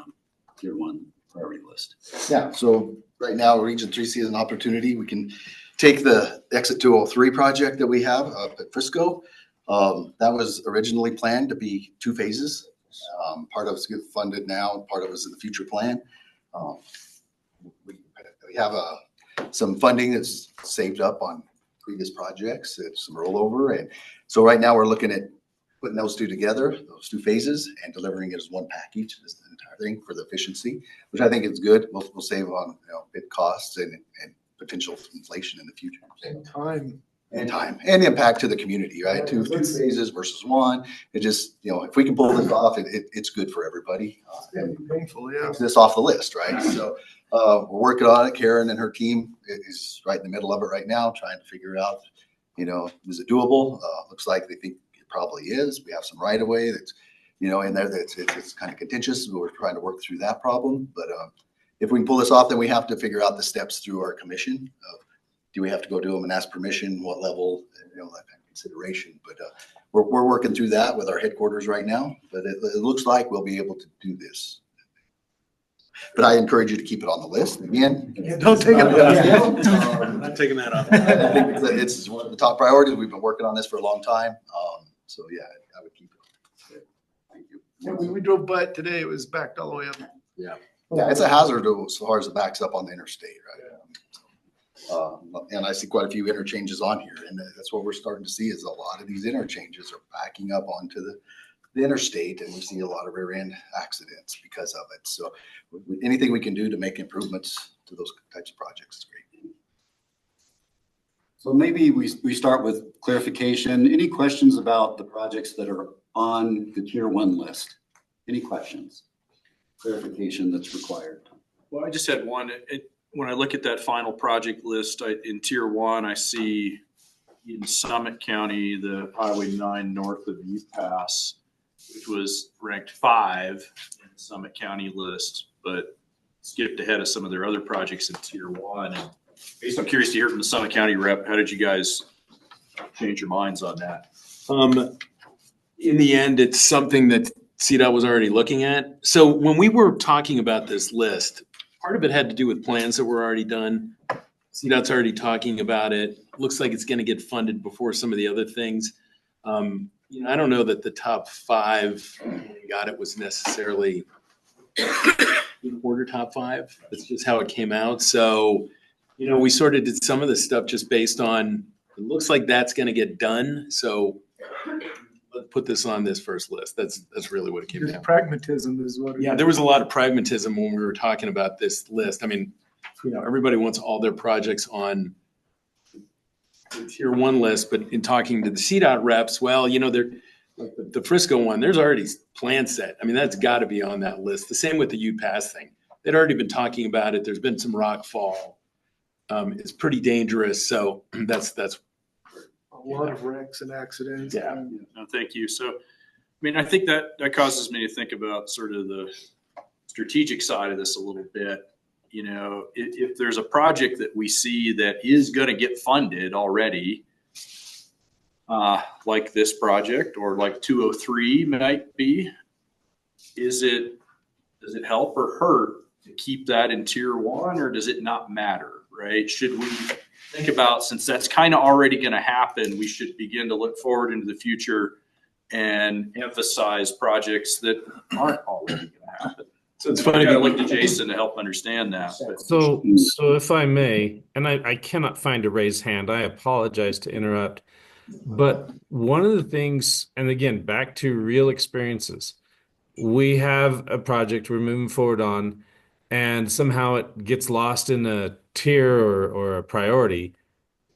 tier one priority list. Yeah, so right now Region 3 sees an opportunity. We can take the Exit 203 project that we have up at Frisco. That was originally planned to be 2 phases. Part of it's get funded now, part of it's in the future plan. We have some funding that's saved up on previous projects, some rollover. And so right now we're looking at putting those 2 together, those 2 phases, and delivering it as one package, this entire thing for the efficiency, which I think is good. We'll save on bid costs and potential inflation in the future. And time and impact to the community, right? 2 phases versus 1. It just, if we can pull this off, it's good for everybody. Painful, yeah. This off the list, right? So we're working on it. Karen and her team is right in the middle of it right now, trying to figure out, is it doable? Looks like they think it probably is. We have some right of way that's, in there that's it's kind of contentious. We're trying to work through that problem. But if we can pull this off, then we have to figure out the steps through our commission. Do we have to go to them and ask permission? What level? That kind of consideration. But we're working through that with our headquarters right now. But it looks like we'll be able to do this. But I encourage you to keep it on the list. Again, don't take it off. I'm not taking that off. I think it's one of the top priorities. We've been working on this for a long time. So yeah, I would keep it. Thank you. Yeah, when we drove by it today, it was backed all the way up. Yeah. Yeah, it's a hazard as far as it backs up on the interstate, right? And I see quite a few interchanges on here, and that's what we're starting to see is a lot of these interchanges are backing up onto the interstate, and we see a lot of rear-end accidents because of it. So anything we can do to make improvements to those types of projects is great. So maybe we start with clarification. Any questions about the projects that are on the tier one list? Any questions? Clarification that's required. Well, I just had one. When I look at that final project list in tier one, I see in Summit County, the Highway 9 north of Ute Pass, which was ranked 5 in the Summit County list, but skipped ahead of some of their other projects in Tier 1. And based, I'm curious to hear from the Summit County rep, how did you guys change your minds on that? In the end, it's something that CDOT was already looking at. So when we were talking about this list, part of it had to do with plans that were already done. CDOT's already talking about it. Looks like it's going to get funded before some of the other things. I don't know that the top 5 when we got it was necessarily in order top 5. That's just how it came out. So, we sort of did some of this stuff just based on, it looks like that's going to get done. So let's put this on this first list. That's really what it came down to. Pragmatism is what it is. Yeah, there was a lot of pragmatism when we were talking about this list. I mean, everybody wants all their projects on the Tier 1 list, but in talking to the CDOT reps, well, they're like the Frisco one, there's already plan set. I mean, that's got to be on that list. The same with the Ute Pass thing. They'd already been talking about it. There's been some rock fall. It's pretty dangerous. So that's a lot of wrecks and accidents. Yeah. No, thank you. So, I think that causes me to think about sort of the strategic side of this a little bit. If there's a project that we see that is going to get funded already, like this project or like 203 might be, does it help or hurt to keep that in Tier 1, or does it not matter, right? Should we think about, since that's kind of already going to happen, we should begin to look forward into the future and emphasize projects that aren't already going to happen? So it's funny. I look to Jason to help understand that. So if I may, and I cannot find a raised hand, I apologize to interrupt. But one of the things, and again, back to real experiences, we have a project we're moving forward on, and somehow it gets lost in a tier or a priority.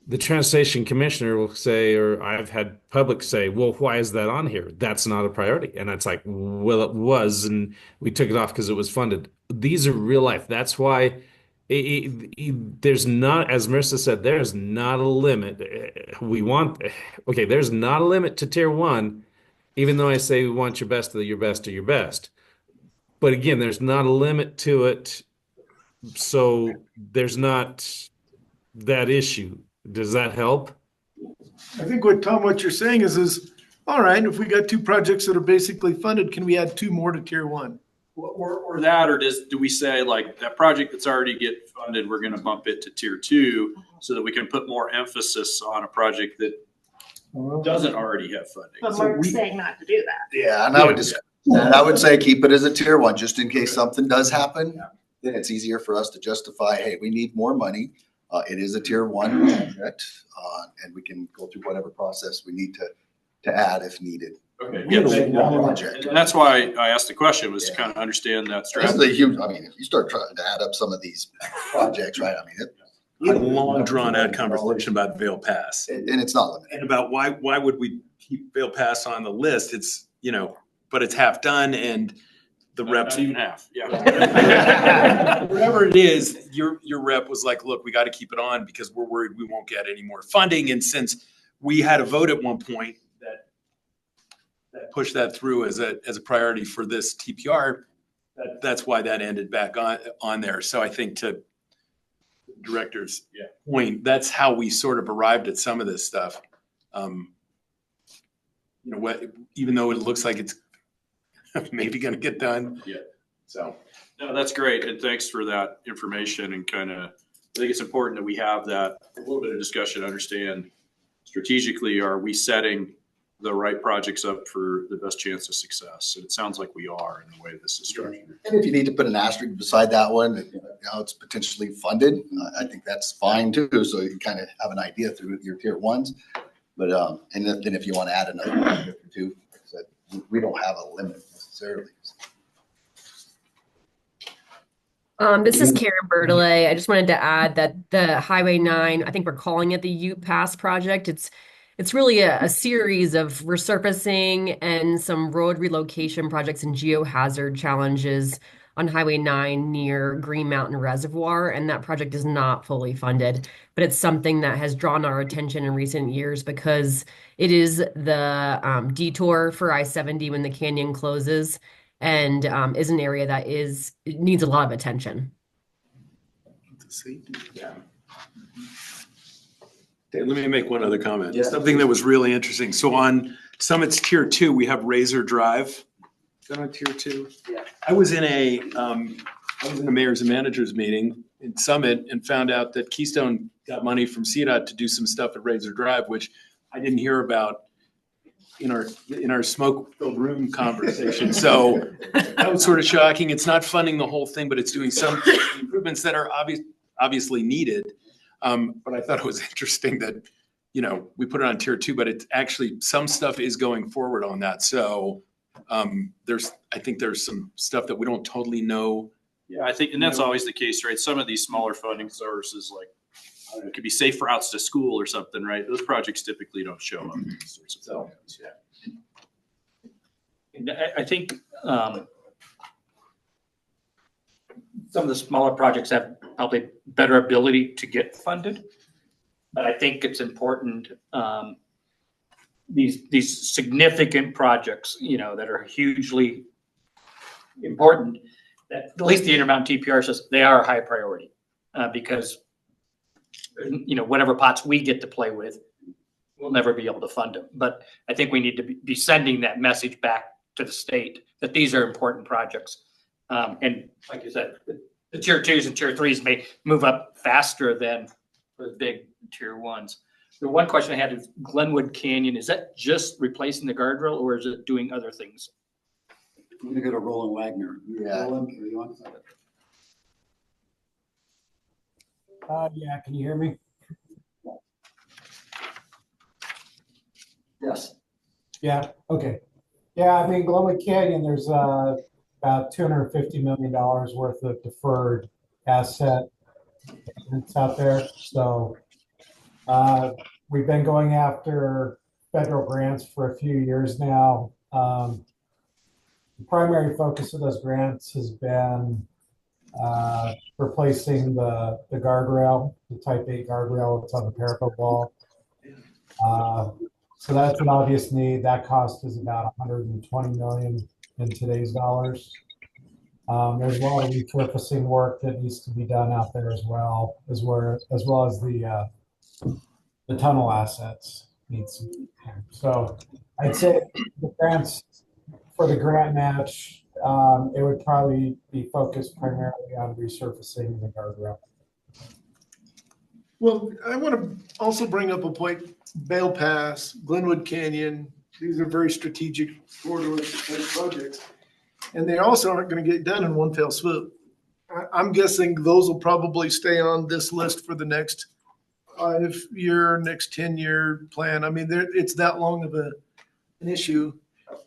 The transportation commissioner will say, or I've had public say, well, why is that on here? That's not a priority. And it's like, well, it was, and we took it off because it was funded. These are real life. That's why there's not, as Marissa said, there's not a limit. There's not a limit to Tier 1, even though I say we want your best of your best of your best. But again, there's not a limit to it. So there's not that issue. Does that help? I think what you're saying is all right, if we got 2 projects that are basically funded, can we add 2 more to Tier 1? Or that, or do we say like that project that's already get funded, we're going to bump it to Tier 2 so that we can put more emphasis on a project that doesn't already have funding? But Mark's saying not to do that. Yeah, and I would say keep it as a Tier 1, just in case something does happen. Then it's easier for us to justify, hey, we need more money. It is a Tier 1 project, and we can go through whatever process we need to add if needed. Okay. And that's why I asked the question, was to kind of understand that strategy. This is a huge, if you start trying to add up some of these projects, right? We had a long drawn out conversation about Vail Pass. And it's not limited. And about why would we keep Vail Pass on the list? It's, but it's half done, and the reps. Not even half, Whatever it is, your rep was like, look, we got to keep it on because we're worried we won't get any more funding. And since we had a vote at one point that pushed that through as a priority for this TPR, that's why that ended back on there. So I think to the director's point, that's how we sort of arrived at some of this stuff. Even though it looks like it's maybe going to get done. Yeah. So. No, that's great. And thanks for that information, and I think it's important that we have that a little bit of discussion, understand strategically, are we setting the right projects up for the best chance of success? And it sounds like we are in the way this is structured. And if you need to put an asterisk beside that one, it's potentially funded, I think that's fine too. So you kind of have an idea through your Tier 1s. But, and then if you want to add another one or 2, like I said, we don't have a limit necessarily. This is Karen Bertollet. I just wanted to add that the Highway 9, I think we're calling it the Ute Pass project. It's really a series of resurfacing and some road relocation projects and geohazard challenges on Highway 9 near Green Mountain Reservoir, and that project is not fully funded, but it's something that has drawn our attention in recent years because it is the detour for I-70 when the canyon closes, and is an area that needs a lot of attention. Yeah. Okay, let me make one other comment. Yeah. Something that was really interesting. So on Summit's Tier 2, we have Razor Drive. Is that on Tier 2? Yeah. I was in a mayors and managers meeting in Summit and found out that Keystone got money from CDOT to do some stuff at Razor Drive, which I didn't hear about in our smoke-filled room conversation. So that was sort of shocking. It's not funding the whole thing, but it's doing some improvements that are obviously needed. But I thought it was interesting that, we put it on Tier 2, but it's actually, some stuff is going forward on that. So I think there's some stuff that we don't totally know. Yeah, I think, and that's always the case, right? Some of these smaller funding sources, like, it could be safe routes to school or something, right? Those projects typically don't show up. So, yeah. And I think some of the smaller projects have probably better ability to get funded. But I think it's important, these significant projects, that are hugely important, that at least the Intermountain TPR says they are a high priority because, whatever pots we get to play with, we'll never be able to fund them. But I think we need to be sending that message back to the state that these are important projects. And like you said, the Tier 2s and Tier 3s may move up faster than the big Tier 1s. The one question I had is Glenwood Canyon, is that just replacing the guardrail or is it doing other things? I'm gonna go to Roland Wagner. Yeah. Roland, are you on? Yeah, can you hear me? Yes. Yeah, okay. Yeah, I mean, Glenwood Canyon, there's about $250 million worth of deferred asset payments out there. So we've been going after federal grants for a few years now. The primary focus of those grants has been replacing the guardrail, the Type 8 guardrail that's on the parapet wall. So that's an obvious need. That cost is about $120 million in today's dollars. There's a lot of resurfacing work that needs to be done out there as well as the tunnel assets needs. So I'd say the grants for the grant match, it would probably be focused primarily on resurfacing the guardrail. Well, I want to also bring up a point. Bale Pass, Glenwood Canyon, these are very strategic corridors type projects. And they also aren't going to get done in one fell swoop. I'm guessing those will probably stay on this list for the next 5-year, next 10-year plan. I mean, it's that long of an issue.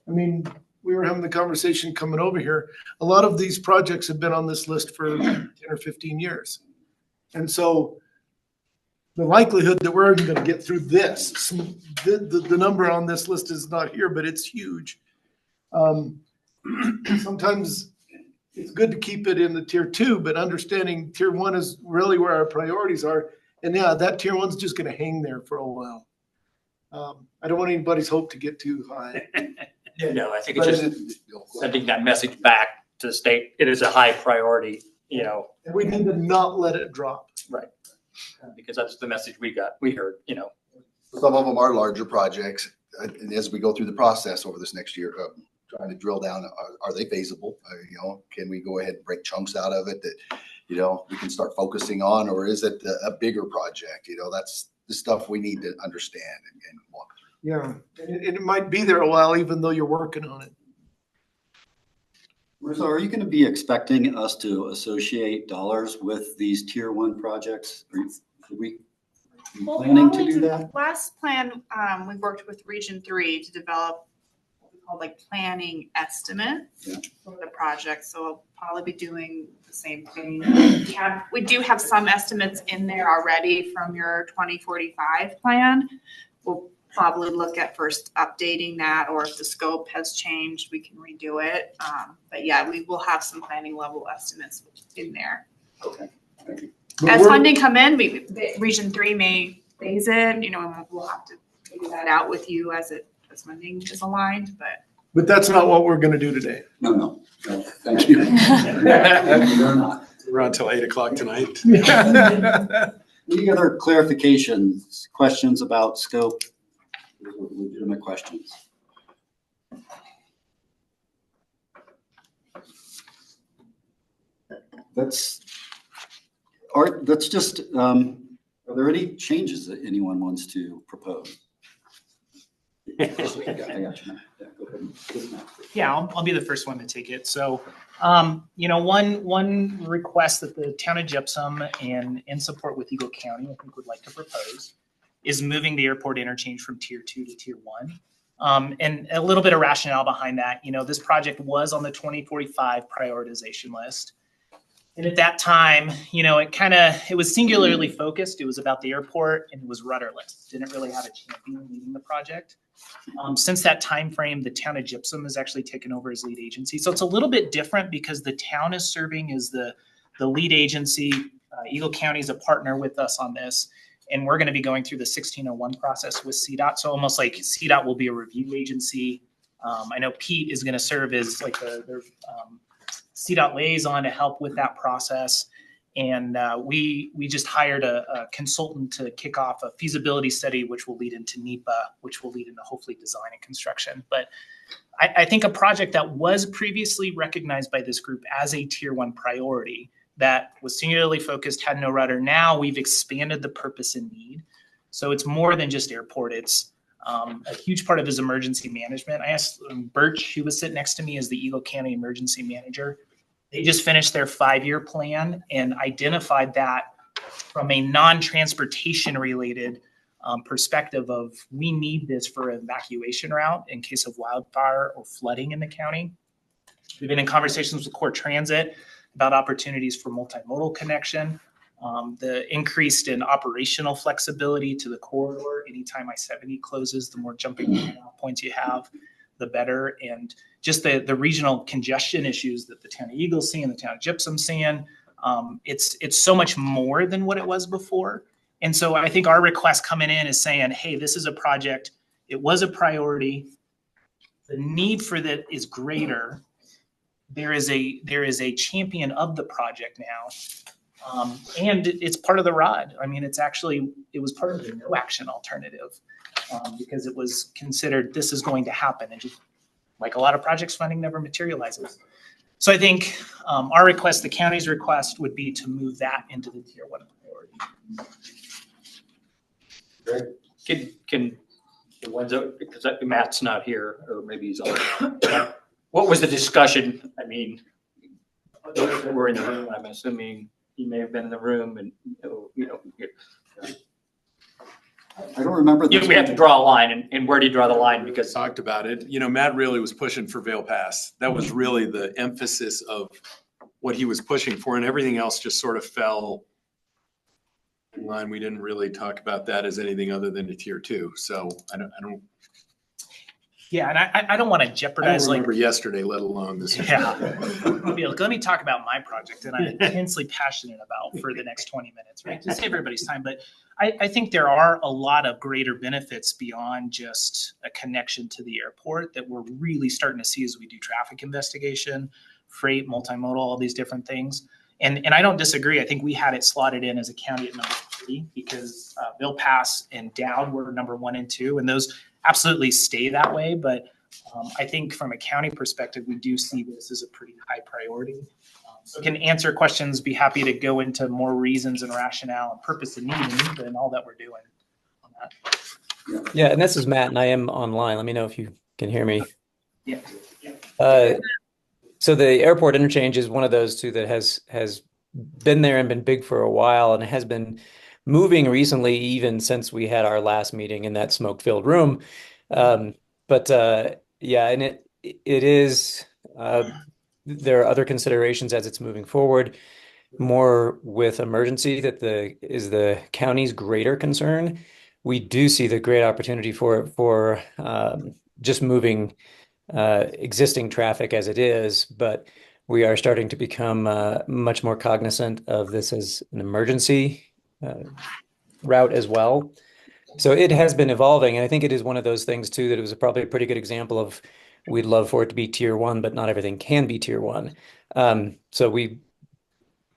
I mean, we were having the conversation coming over here. A lot of these projects have been on this list for 10 or 15 years. And so the likelihood that we're even going to get through this, the number on this list is not here, but it's huge. Sometimes it's good to keep it in the Tier 2, but understanding Tier 1 is really where our priorities are. And yeah, that Tier 1's just going to hang there for a while. I don't want anybody's hope to get too high. No, I think it's just sending that message back to the state. It is a high priority, And we need to not let it drop. Right. Because that's the message we heard. Some of them are larger projects. And as we go through the process over this next year, trying to drill down, are they feasible? Can we go ahead and break chunks out of it that, we can start focusing on, or is it a bigger project? That's the stuff we need to understand and walk through. Yeah, and it might be there a while, even though you're working on it. So are you going to be expecting us to associate dollars with these Tier 1 projects? Are we planning to do that? Last plan, we worked with Region 3 to develop what we call planning estimates for the project. So we'll probably be doing the same thing. We do have some estimates in there already from your 2045 plan. We'll probably look at first updating that, or if the scope has changed, we can redo it. But yeah, we will have some planning level estimates in there. Okay, thank you. As funding come in, Region 3 may phase it, you know, and we'll have to figure that out with you as funding is aligned, but. But that's not what we're gonna do today. No, thank you. We're not. We're on till 8 o'clock tonight. Any other clarifications, questions about scope? Legitimate questions. That's just, are there any changes that anyone wants to propose? I got you. Yeah, go ahead. Yeah, I'll be the first one to take it. So, one request that the town of Gypsum and in support with Eagle County, I think would like to propose is moving the airport interchange from tier 2 to tier 1. And a little bit of rationale behind that, this project was on the 2045 prioritization list. And at that time, it was singularly focused. It was about the airport and it was rudderless. Didn't really have a champion leading the project. Since that time frame, the town of Gypsum has actually taken over as lead agency. So it's a little bit different because the town is serving as the lead agency. Eagle County is a partner with us on this. And we're going to be going through the 1601 process with CDOT. So almost like CDOT will be a review agency. I know Pete is going to serve as like their CDOT liaison to help with that process. And we just hired a consultant to kick off a feasibility study, which will lead into NEPA, which will lead into hopefully design and construction. But I think a project that was previously recognized by this group as a tier 1 priority that was singularly focused, had no rudder. Now we've expanded the purpose and need. So it's more than just airport. It's a huge part of his emergency management. I asked Birch, who was sitting next to me as the Eagle County emergency manager. They just finished their 5-year plan and identified that from a non-transportation related perspective of we need this for an evacuation route in case of wildfire or flooding in the county. We've been in conversations with Core Transit about opportunities for multimodal connection, the increased in operational flexibility to the corridor. Anytime I-70 closes, the more jumping points you have, the better. And just the regional congestion issues that the town of Eagle's seeing, the town of Gypsum's seeing, it's so much more than what it was before. And so I think our request coming in is saying, hey, this is a project, it was a priority, the need for that is greater. There is a champion of the project now. And it's part of the ROD. I mean, it was part of the no action alternative because it was considered this is going to happen. And just like a lot of projects, funding never materializes. So I think our request, the county's request, would be to move that into the tier 1 priority. Can the ones that, because Matt's not here, or maybe he's on. What was the discussion? I mean, we're in the room. I'm assuming he may have been in the room, and I don't remember. We have to draw a line, and where do you draw the line? Because Talked about it. Matt really was pushing for Vail Pass. That was really the emphasis of what he was pushing for, and everything else just sort of fell in line. We didn't really talk about that as anything other than a tier 2. So I don't. Yeah, and I don't want to jeopardize. I don't remember yesterday, let alone this. Yeah. Let me talk about my project that I'm intensely passionate about for the next 20 minutes, right? To save everybody's time. But I think there are a lot of greater benefits beyond just a connection to the airport that we're really starting to see as we do traffic investigation, freight, multimodal, all these different things. And I don't disagree. I think we had it slotted in as a county at number 3 because Vail Pass and Dowd were number 1 and 2, and those absolutely stay that way. But I think from a county perspective, we do see this as a pretty high priority. So can answer questions, be happy to go into more reasons and rationale and purpose and need and all that we're doing on that. Yeah, and this is Matt, and I am online. Let me know if you can hear me. Yeah. So the airport interchange is one of those two that has been there and been big for a while, and it has been moving recently, even since we had our last meeting in that smoke-filled room. Yeah, and it is. There are other considerations as it's moving forward, more with emergency that is the county's greater concern. we do see the great opportunity for just moving existing traffic as it is, but we are starting to become much more cognizant of this as an emergency route as well. So it has been evolving, and I think it is one of those things too that it was probably a pretty good example of we'd love for it to be tier one, but not everything can be tier one. So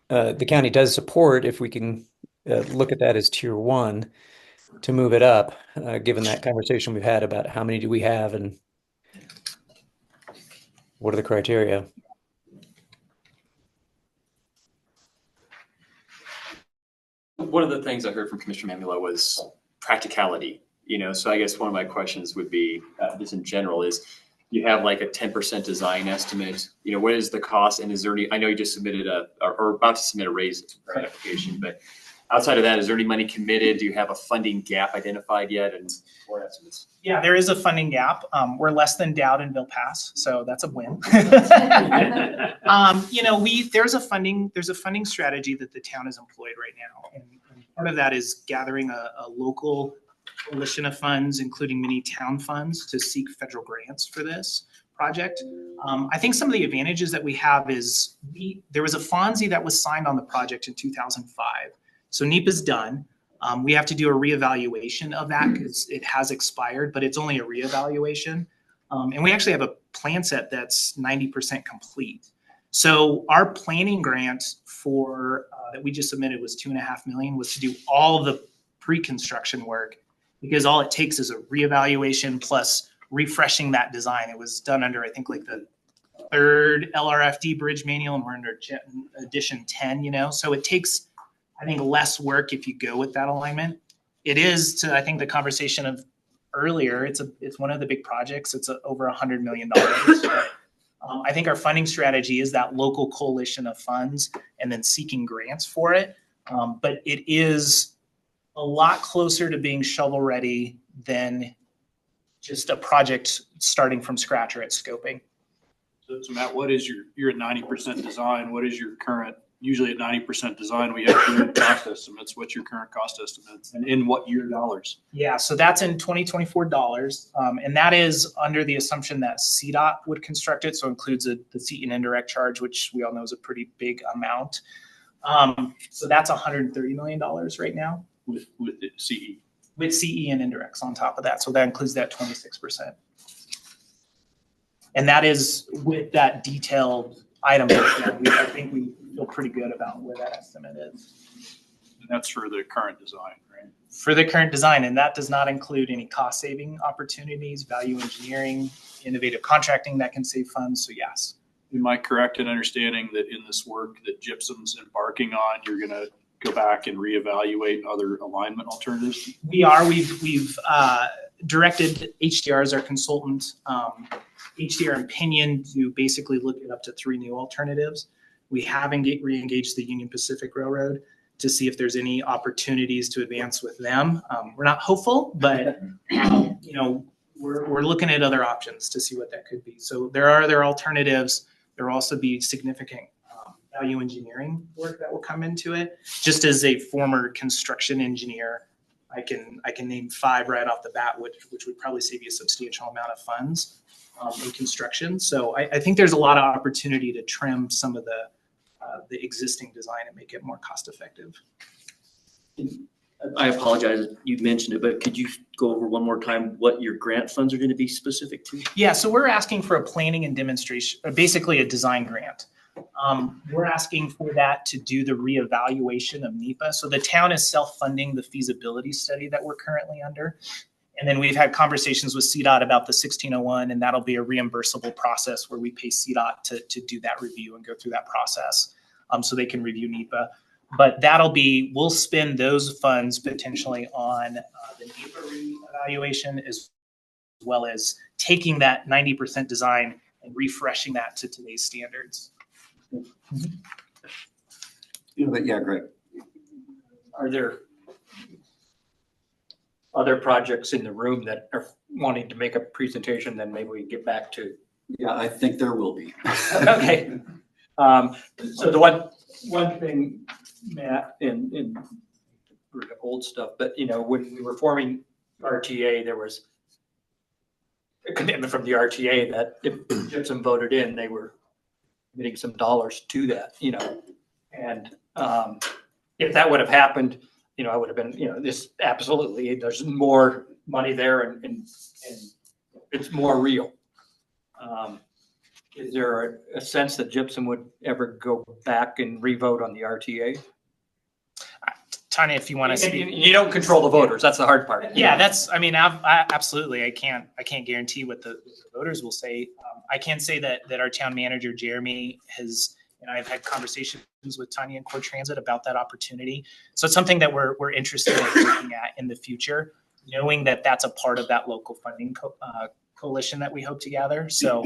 the county does support if we can look at that as tier one to move it up, given that conversation we've had about how many do we have and what are the criteria. One of the things I heard from Commissioner Mamula was practicality, so I guess one of my questions would be, just in general, is you have like a 10% design estimate, what is the cost, and is there any, I know you just submitted or about to submit a raise application, but outside of that, is there any money committed? Do you have a funding gap identified yet, and more estimates? Yeah, there is a funding gap. We're less than Dowd and Bill Pass, so that's a win. There's a funding strategy that the town has employed right now, and part of that is gathering a local coalition of funds, including many town funds, to seek federal grants for this project. I think some of the advantages that we have is there was a FONSI that was signed on the project in 2005. So NEPA's done. We have to do a reevaluation of that because it has expired, but it's only a reevaluation. And we actually have a plan set that's 90% complete. So our planning grant for that we just submitted was $2.5 million, was to do all of the pre-construction work, because all it takes is a reevaluation plus refreshing that design. It was done under, I think, like the 3rd LRFD bridge manual, and we're under edition 10, so it takes, I think, less work if you go with that alignment. It is, to I think the conversation of earlier, it's one of the big projects. It's over $100 million. I think our funding strategy is that local coalition of funds and then seeking grants for it. But it is a lot closer to being shovel ready than just a project starting from scratch or at scoping. So Matt, what is you're at 90% design? What is your current, usually at 90% design, we have good cost estimates. What's your current cost estimate, and in what year dollars? Yeah, so that's in 2024 dollars. And that is under the assumption that CDOT would construct it. So it includes the seat and indirect charge, which we all know is a pretty big amount. So that's $130 million right now. With the CE? With CE and indirects on top of that. So that includes that 26%. And that is with that detailed item. I think we feel pretty good about where that estimate is. And that's for the current design, right? For the current design, and that does not include any cost saving opportunities, value engineering, innovative contracting that can save funds. So yes. Am I correct in understanding that in this work that Gypsum's embarking on, you're going to go back and reevaluate other alignment alternatives? We are. We've directed HDR as our consultant, HDR and Pinion, to basically look at up to 3 new alternatives. We have re-engaged the Union Pacific Railroad to see if there's any opportunities to advance with them. We're not hopeful, but we're looking at other options to see what that could be. So there are other alternatives. There will also be significant value engineering work that will come into it. Just as a former construction engineer, I can name 5 right off the bat, which would probably save you a substantial amount of funds in construction. So I think there's a lot of opportunity to trim some of the existing design and make it more cost effective. I apologize, you mentioned it, but could you go over one more time what your grant funds are going to be specific to? Yeah, so we're asking for a planning and demonstration, basically a design grant. We're asking for that to do the reevaluation of NEPA. So the town is self-funding the feasibility study that we're currently under. And then we've had conversations with CDOT about the 1601, and that'll be a reimbursable process where we pay CDOT to do that review and go through that process so they can review NEPA. But we'll spend those funds potentially on the NEPA reevaluation, as well as taking that 90% design and refreshing that to today's standards. Yeah, great. Are there other projects in the room that are wanting to make a presentation? Then maybe we get back to. Yeah, I think there will be. Okay. So the one thing, Matt, and old stuff, but when we were forming RTA, there was a commitment from the RTA that if Gypsum voted in, they were committing some dollars to that, and if that would have happened, I would have been, this absolutely, there's more money there and it's more real. Is there a sense that Gypsum would ever go back and re-vote on the RTA? Tanya, if you want to speak. You don't control the voters. That's the hard part. Yeah, I absolutely. I can't guarantee what the voters will say. I can say that our town manager, Jeremy, has, and I've had conversations with Tanya and Core Transit about that opportunity. So it's something that we're interested in looking at in the future, knowing that that's a part of that local funding coalition that we hope to gather. So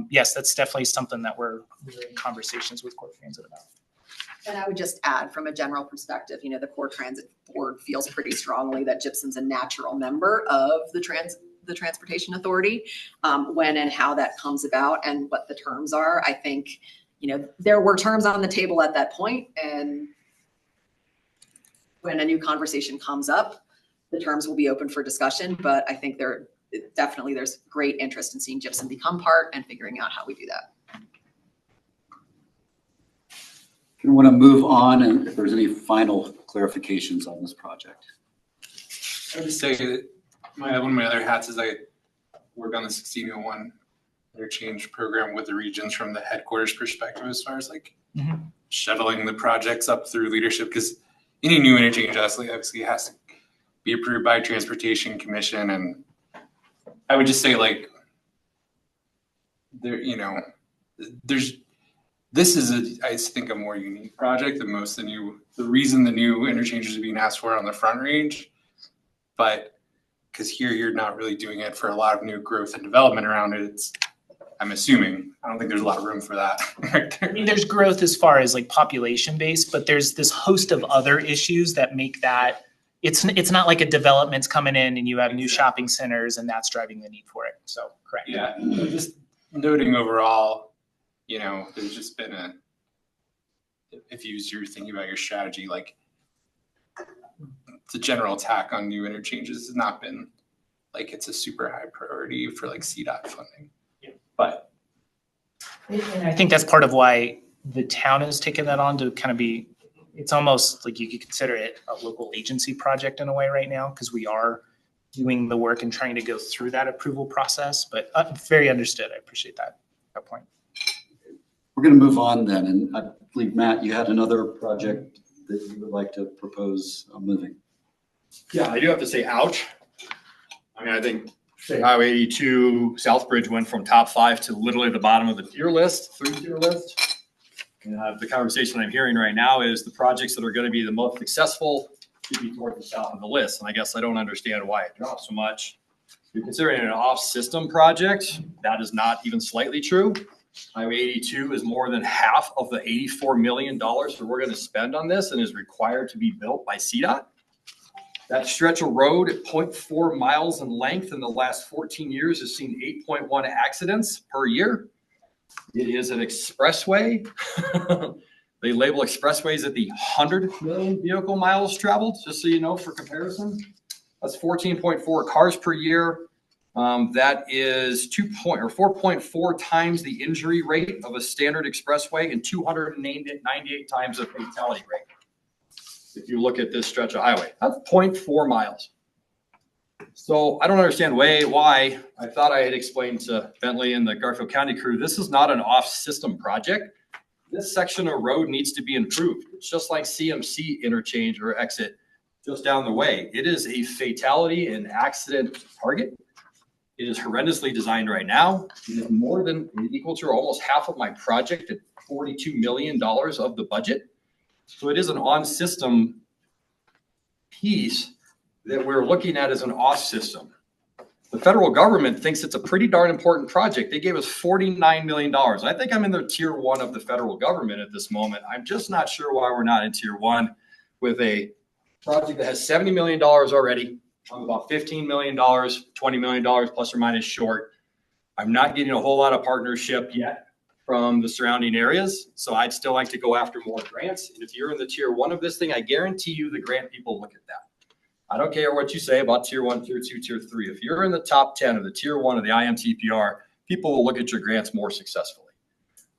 yes, that's definitely something that we're in conversations with Core Transit about. And I would just add, from a general perspective, the Core Transit Board feels pretty strongly that Gypsum's a natural member of the Transportation Authority. When and how that comes about and what the terms are, I think, there were terms on the table at that point, and when a new conversation comes up, the terms will be open for discussion. But I think there's great interest in seeing Gypsum become part and figuring out how we do that. I want to move on, and if there's any final clarifications on this project. I would just say that one of my other hats is I work on the 1601 interchange program with the regions from the headquarters perspective, as far as shuttling the projects up through leadership, because any new interchange obviously has to be approved by Transportation Commission. And I would just say this is I think a more unique project than most of the reason the new interchanges are being asked for on the Front Range, but because here you're not really doing it for a lot of new growth and development around it. I'm assuming, I don't think there's a lot of room for that. I mean, there's growth as far as population base, but there's this host of other issues that make that, it's not like a development's coming in and you have new shopping centers and that's driving the need for it. So correct. Yeah, just noting overall, there's just been if you're thinking about your strategy, the general attack on new interchanges has not been it's a super high priority for CDOT funding. Yeah. But and I think that's part of why the town has taken that on to kind of be, it's almost like you could consider it a local agency project in a way right now, because we are doing the work and trying to go through that approval process. But very understood. I appreciate that point. We're going to move on then, and I believe, Matt, you had another project that you would like to propose moving. Yeah, I do have to say, ouch. I mean, I think Highway 82 Southbridge went from top 5 to literally the bottom of the tier list, 3-tier list. And the conversation I'm hearing right now is the projects that are going to be the most successful should be toward the south of the list. And I guess I don't understand why it dropped so much. You're considering it an off-system project. That is not even slightly true. Highway 82 is more than half of the $84 million that we're going to spend on this and is required to be built by CDOT. That stretch of road at 0.4 miles in length in the last 14 years has seen 8.1 accidents per year. It is an expressway. They label expressways at the 100 million vehicle miles traveled, just so you know, for comparison. That's 14.4 cars per year. That is 4.4 times the injury rate of a standard expressway and 298 times the fatality rate. If you look at this stretch of highway, that's 0.4 miles. So I don't understand why. I thought I had explained to Bentley and the Garfield County crew, this is not an off-system project. This section of road needs to be improved. It's just like CMC interchange or exit just down the way. It is a fatality and accident target. It is horrendously designed right now. It is more than equal to almost half of my project at $42 million of the budget. So it is an on-system piece that we're looking at as an off-system. The federal government thinks it's a pretty darn important project. They gave us $49 million. I think I'm in the tier 1 of the federal government at this moment. I'm just not sure why we're not in tier 1 with a project that has $70 million already. I'm about $15 million, $20 million plus or minus short. I'm not getting a whole lot of partnership yet from the surrounding areas. So I'd still like to go after more grants. And if you're in the tier 1 of this thing, I guarantee you the grant people look at that. I don't care what you say about tier 1, tier 2, tier 3. If you're in the top 10 of the tier 1 of the IMTPR, people will look at your grants more successfully.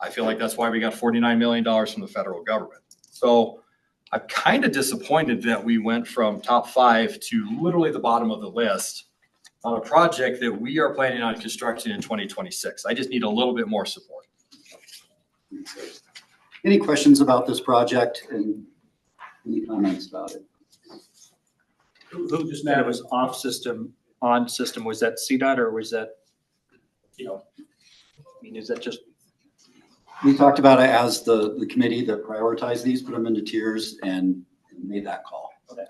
I feel like that's why we got $49 million from the federal government. So I'm kind of disappointed that we went from top 5 to literally the bottom of the list on a project that we are planning on construction in 2026. I just need a little bit more support. Any questions about this project and any comments about it? Who just said it was off system, on system? Was that CDOT or was that, I mean, is that just? We talked about it as the committee that prioritized these, put them into tiers and made that call. Okay.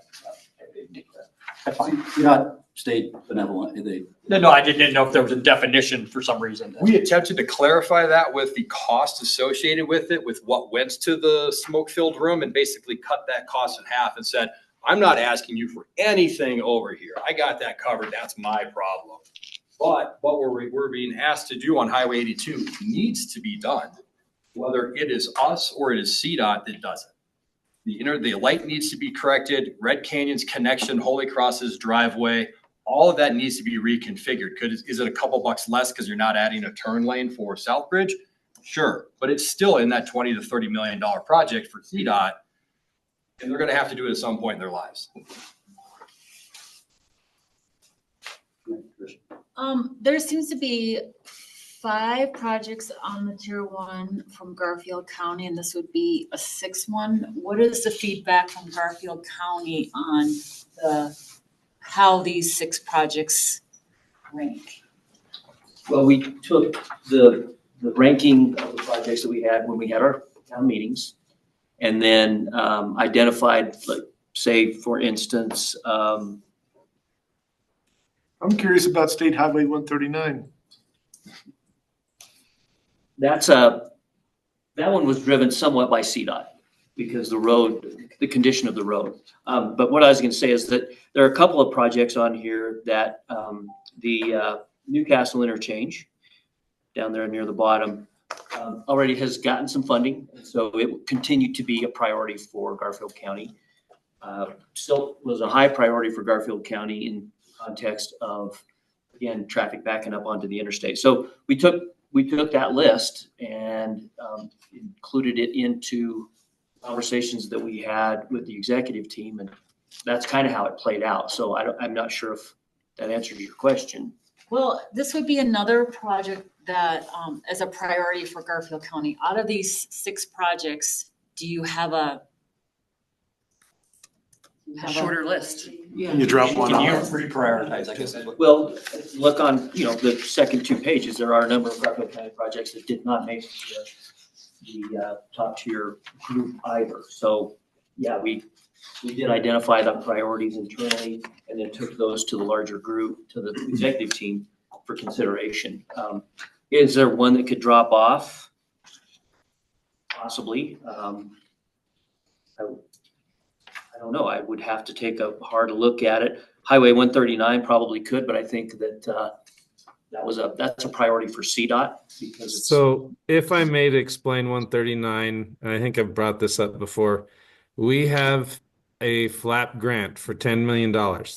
That's fine. CDOT stayed benevolent. No, I didn't know if there was a definition for some reason. We attempted to clarify that with the cost associated with it, with what went to the smoke-filled room, and basically cut that cost in half and said, I'm not asking you for anything over here. I got that covered. That's my problem. But what we're being asked to do on Highway 82 needs to be done, whether it is us or it is CDOT that does it. The light needs to be corrected. Red Canyon's connection, Holy Cross's driveway, all of that needs to be reconfigured. Is it a couple bucks less because you're not adding a turn lane for Southbridge? Sure, but it's still in that $20 to $30 million project for CDOT, and they're going to have to do it at some point in their lives. There seems to be 5 projects on the tier 1 from Garfield County, and this would be a 6th one. What is the feedback from Garfield County on how these 6 projects rank? Well, we took the ranking of the projects that we had when we had our town meetings, and then identified, like, say, for instance, I'm curious about State Highway 139. that one was driven somewhat by CDOT because the condition of the road. But what I was going to say is that there are a couple of projects on here that the Newcastle interchange down there near the bottom already has gotten some funding. So it will continue to be a priority for Garfield County. Still was a high priority for Garfield County in context of, again, traffic backing up onto the interstate. So we took that list and included it into conversations that we had with the executive team, and that's kind of how it played out. So I'm not sure if that answers your question. Well, this would be another project that is a priority for Garfield County. Out of these 6 projects, do you have a shorter list? Yeah. Can you drop one Can you off? reprioritize, I guess? Well, look on, the second 2 pages, there are a number of Garfield County projects that did not make the top tier group either. So, yeah, we did identify the priorities internally and then took those to the larger group, to the executive team for consideration. Is there one that could drop off? Possibly. I don't know. I would have to take a hard look at it. Highway 139 probably could, but I think that that's a priority for CDOT because it's. So if I may to explain 139, and I think I've brought this up before, we have a flat grant for $10 million.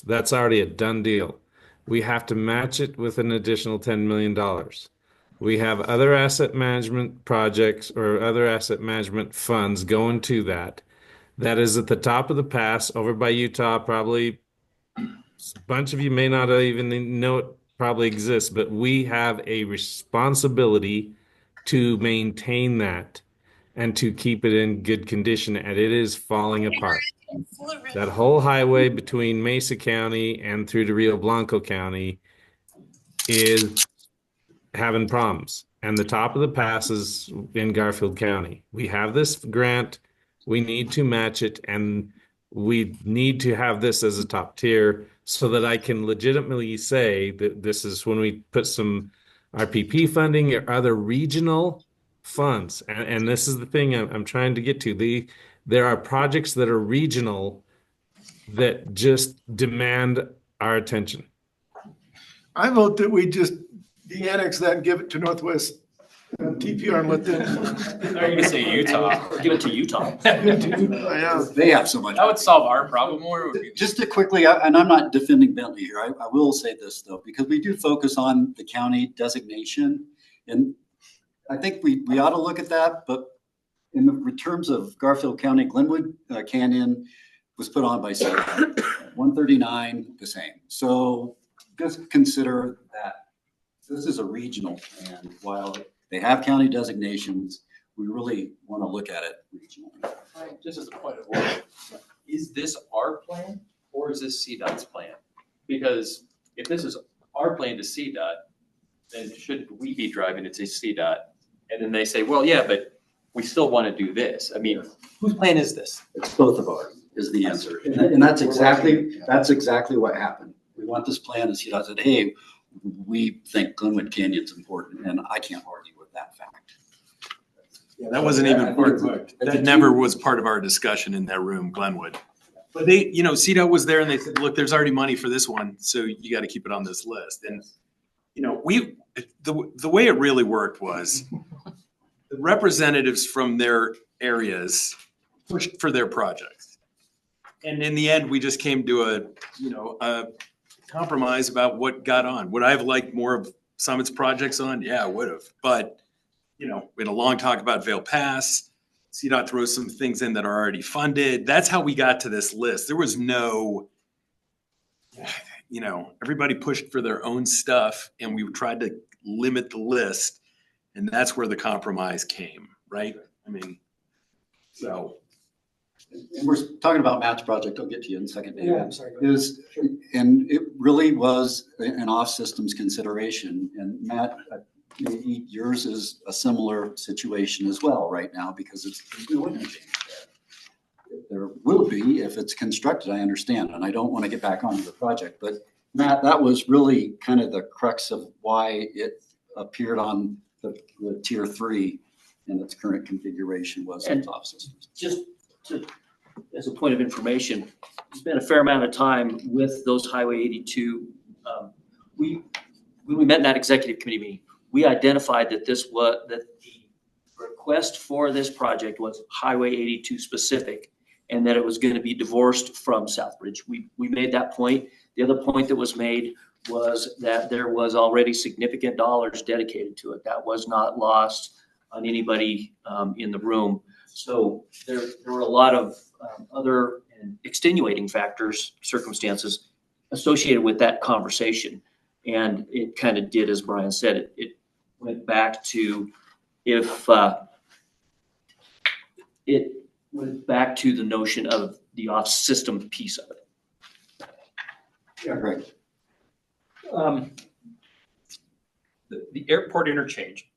That's already a done deal. We have to match it with an additional $10 million. We have other asset management projects or other asset management funds going to that. That is at the top of the pass over by Utah. Probably a bunch of you may not even know it probably exists, but we have a responsibility to maintain that and to keep it in good condition, and it is falling apart. That whole highway between Mesa County and through to Rio Blanco County is having problems, and the top of the pass is in Garfield County. We have this grant. We need to match it, and we need to have this as a top tier so that I can legitimately say that this is when we put some RPP funding or other regional funds. And this is the thing I'm trying to get to. There are projects that are regional that just demand our attention. I vote that we just de-annex that and give it to Northwest IMTPR and let them. Are you gonna say Utah? Or give it to Utah. Yeah. They have so much. That would solve our problem more. Just to quickly, and I'm not defending Bentley here, I will say this though, because we do focus on the county designation. And I think we ought to look at that, but in the terms of Garfield County, Glenwood Canyon was put on by CDOT, 139, the same. So just consider that this is a regional plan. While they have county designations, we really want to look at it regionally. Just as a point of order, is this our plan or is this CDOT's plan? Because if this is our plan to CDOT, then shouldn't we be driving it to CDOT? And then they say, well, yeah, but we still want to do this. I mean, Whose plan is this? It's both of ours is the answer. And that's exactly what happened. We want this plan, and CDOT said, hey, we think Glenwood Canyon's important, and I can't argue with that fact. Yeah, that wasn't even part of it. That never was part of our discussion in that room, Glenwood. But they, CDOT was there and they said, look, there's already money for this one, so you got to keep it on this list. And, the way it really worked was the representatives from their areas pushed for their projects. And in the end, we just came to a compromise about what got on. Would I have liked more of Summit's projects on? Yeah, I would have. But, we had a long talk about Vail Pass. CDOT throws some things in that are already funded. That's how we got to this list. There was no, everybody pushed for their own stuff and we tried to limit the list. And that's where the compromise came, right? I mean, so. And we're talking about match project. I'll get to you in a second, David. Yeah, I'm sorry. And it really was an off-systems consideration. And Matt, maybe yours is a similar situation as well right now because there's no interchange there. There will be if it's constructed, I understand, and I don't want to get back onto the project. But Matt, that was really kind of the crux of why it appeared on the tier 3 in its current configuration was its off-systems. Just as a point of information, spent a fair amount of time with those Highway 82. When we met in that executive committee meeting, we identified that the request for this project was Highway 82 specific, and that it was going to be divorced from Southbridge. We made that point. The other point that was made was that there was already significant dollars dedicated to it. That was not lost on anybody in the room. So there were a lot of other and extenuating factors, circumstances associated with that conversation. And it kind of did, as Brian said, it went back to the notion of the off-system piece of it. Yeah, great. The airport interchange.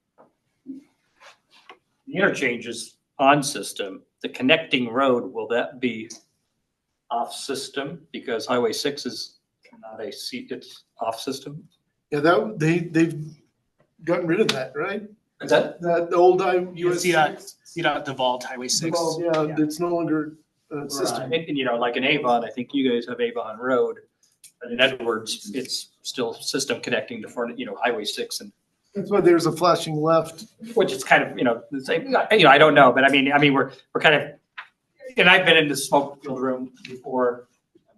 The interchange is on system. The connecting road, will that be off system? Because Highway 6 is not it's off system. Yeah, they've gotten rid of that, right? Is that old US CDOT devolved Highway 6. Well, yeah, it's no longer a system. Right. And like in Avon, I think you guys have Avon Road, but in Edwards, it's still system connecting to Highway 6 and. That's why there's a flashing left. Which is kind of, the same, I don't know, but I mean, we're kind of, and I've been in the smoke filled room before.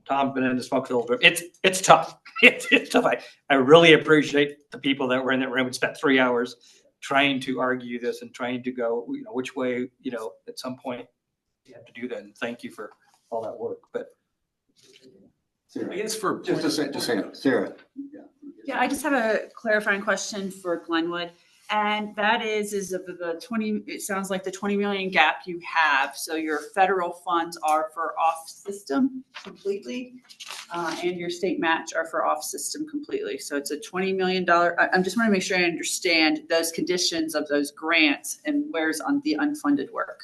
Tom's been in the smoke filled room. It's tough. It's tough. I really appreciate the people that were in that room and spent 3 hours trying to argue this and trying to go, which way, at some point you have to do that. And thank you for all that work. But Sarah, I guess for just a second, Sarah. Yeah, I just have a clarifying question for Glenwood. And that is of the 20, it sounds like the 20 million gap you have. So your federal funds are for off system completely, and your state match are for off system completely. So it's a $20 million. I just want to make sure I understand those conditions of those grants and where's on the unfunded work.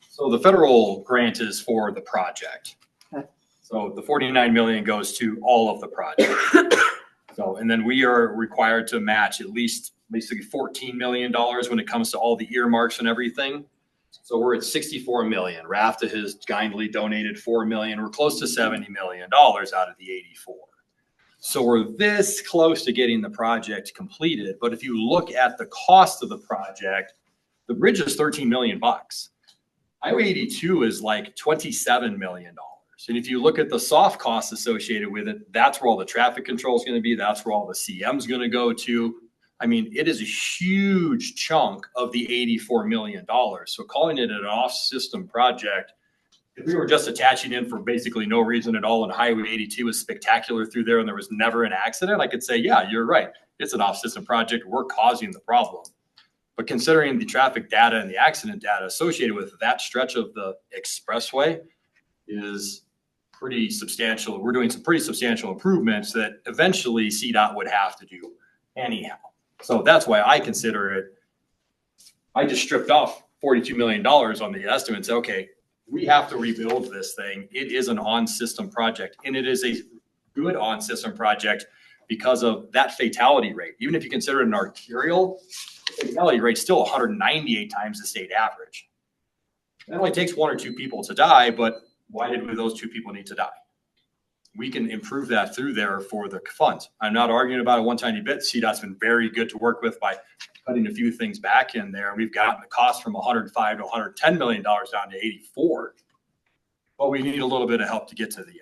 So the federal grant is for the project. Okay. So the 49 million goes to all of the project. So, and then we are required to match at least basically $14 million when it comes to all the earmarks and everything. So we're at 64 million. RAFTA has kindly donated 4 million. We're close to $70 million out of the 84. So we're this close to getting the project completed. But if you look at the cost of the project, The bridge is 13 million bucks. Highway 82 is like $27 million. And if you look at the soft costs associated with it, that's where all the traffic control is going to be. That's where all the CM is going to go to. I mean, it is a huge chunk of the $84 million. So calling it an off-system project, if we were just attaching in for basically no reason at all and Highway 82 was spectacular through there and there was never an accident, I could say, yeah, you're right. It's an off-system project. We're causing the problem. But considering the traffic data and the accident data associated with that stretch of the expressway is pretty substantial. We're doing some pretty substantial improvements that eventually CDOT would have to do anyhow. So that's why I consider it. I just stripped off $42 million on the estimate and said, okay, we have to rebuild this thing. It is an on-system project, and it is a good on-system project because of that fatality rate. Even if you consider it an arterial, the fatality rate is still 198 times the state average. It only takes 1 or 2 people to die, but why did those 2 people need to die? We can improve that through there for the funds. I'm not arguing about it one tiny bit. CDOT's been very good to work with by cutting a few things back in there. We've gotten the cost from $105 to $110 million down to $84. But we need a little bit of help to get to the end.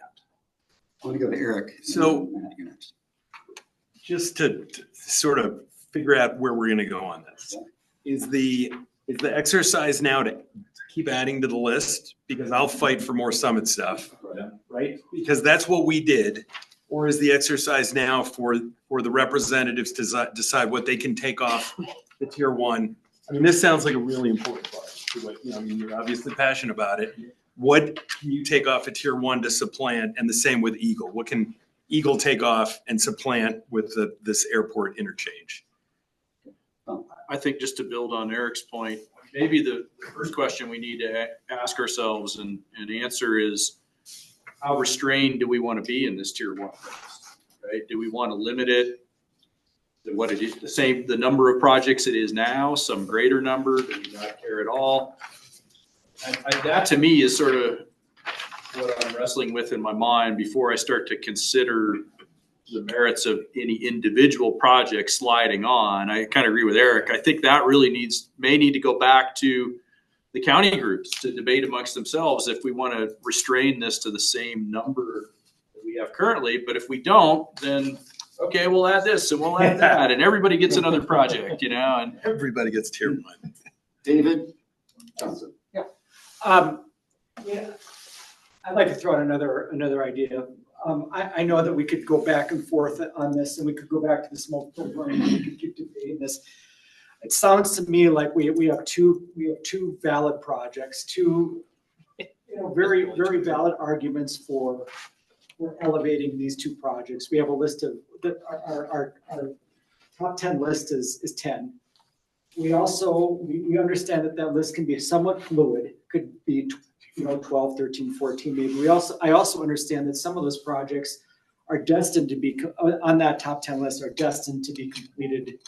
I want to go to Eric. So just to sort of figure out where we're going to go on this, is the exercise now to keep adding to the list, because I'll fight for more summit stuff, right? Because that's what we did. Or is the exercise now for the representatives to decide what they can take off the tier 1? I mean, this sounds like a really important part. I mean, you're obviously passionate about it. What can you take off a tier 1 to supplant? And the same with Eagle. What can Eagle take off and supplant with this airport interchange? I think just to build on Eric's point, maybe the first question we need to ask ourselves and answer is, how restrained do we want to be in this tier 1? Right? Do we want to limit it to what it is, the number of projects it is now, some greater number? Do we not care at all? That to me is sort of what I'm wrestling with in my mind before I start to consider the merits of any individual project sliding on. I kind of agree with Eric. I think that really may need to go back to the county groups to debate amongst themselves if we want to restrain this to the same number that we have currently. But if we don't, then okay, we'll add this and we'll add that, and everybody gets another project, and everybody gets tier 1. David? Yeah, I'd like to throw out another idea. I know that we could go back and forth on this, and we could go back to this multiple burn, and we could keep debating this. It sounds to me like we have two valid projects, two very valid arguments for elevating these 2 projects. We have a list of our top 10 list is 10. We also we understand that list can be somewhat fluid. Could be 12, 13, 14 maybe. I also understand that some of those projects are destined to be on that top 10 list are destined to be completed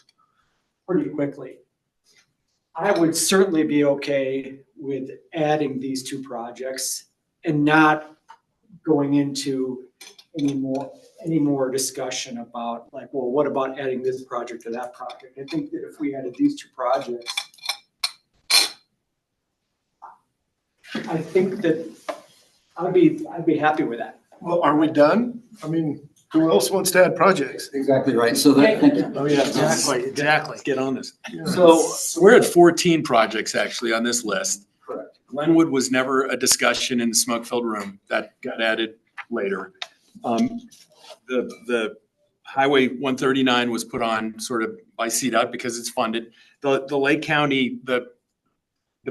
pretty quickly. I would certainly be okay with adding these 2 projects and not going into any more discussion about like, well, what about adding this project or that project? I think that if we added these 2 projects, I think that I'd be happy with that. Well, are we done? I mean, who else wants to add projects? Exactly right. So that, thank you. Oh yeah, exactly. Get on this. Yeah. So we're at 14 projects actually on this list. Correct. Glenwood was never a discussion in the smoke-filled room. That got added later. The Highway 139 was put on sort of by CDOT because it's funded. The Lake County, the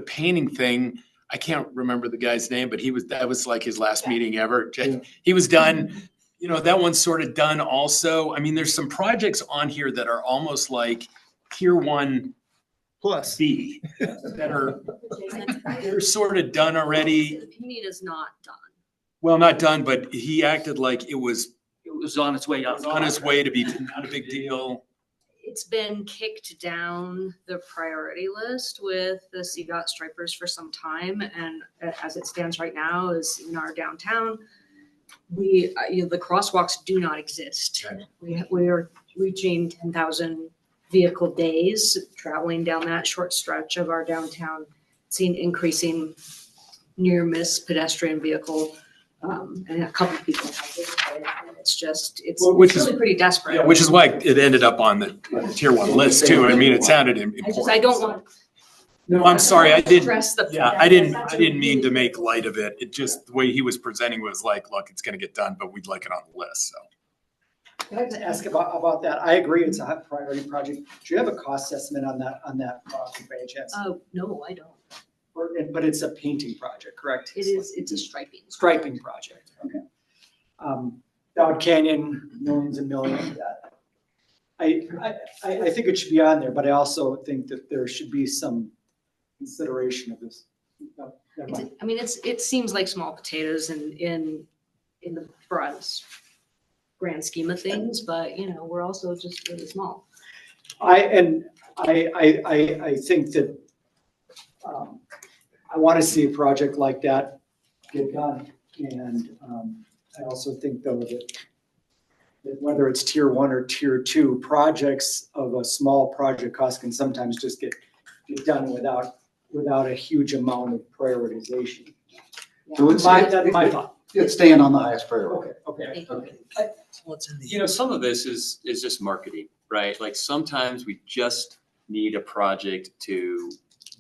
painting thing, I can't remember the guy's name, but that was like his last meeting ever. Yeah. He was done. That one's sort of done also. I mean, there's some projects on here that are almost like tier 1 plus B that they're sort of done already. The painting is not done. Well, not done, but he acted like it was on its way up. On its way to be not a big deal. It's been kicked down the priority list with the CDOT stripers for some time, and as it stands right now, is in our downtown, the crosswalks do not exist. We are reaching 10,000 vehicle days traveling down that short stretch of our downtown, seen increasing near miss pedestrian vehicle. And a couple of people have it, and it's just, it's really pretty desperate. Yeah, which is why it ended up on the tier one list too. I mean, it sounded important. I don't want. No, I'm sorry, I didn't, Stress the. I didn't mean to make light of it. It just, the way he was presenting was like, look, it's gonna get done, but we'd like it on the list, so. I'd like to ask about that. I agree, it's a high priority project. Do you have a cost estimate on that project by any chance? No, I don't. But it's a painting project, correct? It is, it's a striping. Striping project, okay. Dowd Canyon, millions and millions of that. I think it should be on there, but I also think that there should be some consideration of this. No, never mind. I mean, it seems like small potatoes in the grand scheme of things, but you know, we're also just really small. I think that I want to see a project like that get done. And I also think though that whether it's tier one or tier two, projects of a small project cost can sometimes just get done without a huge amount of prioritization. So it's That's my thought. It's staying on the highest priority. Okay. You know, some of this is just marketing, right? Like sometimes we just need a project to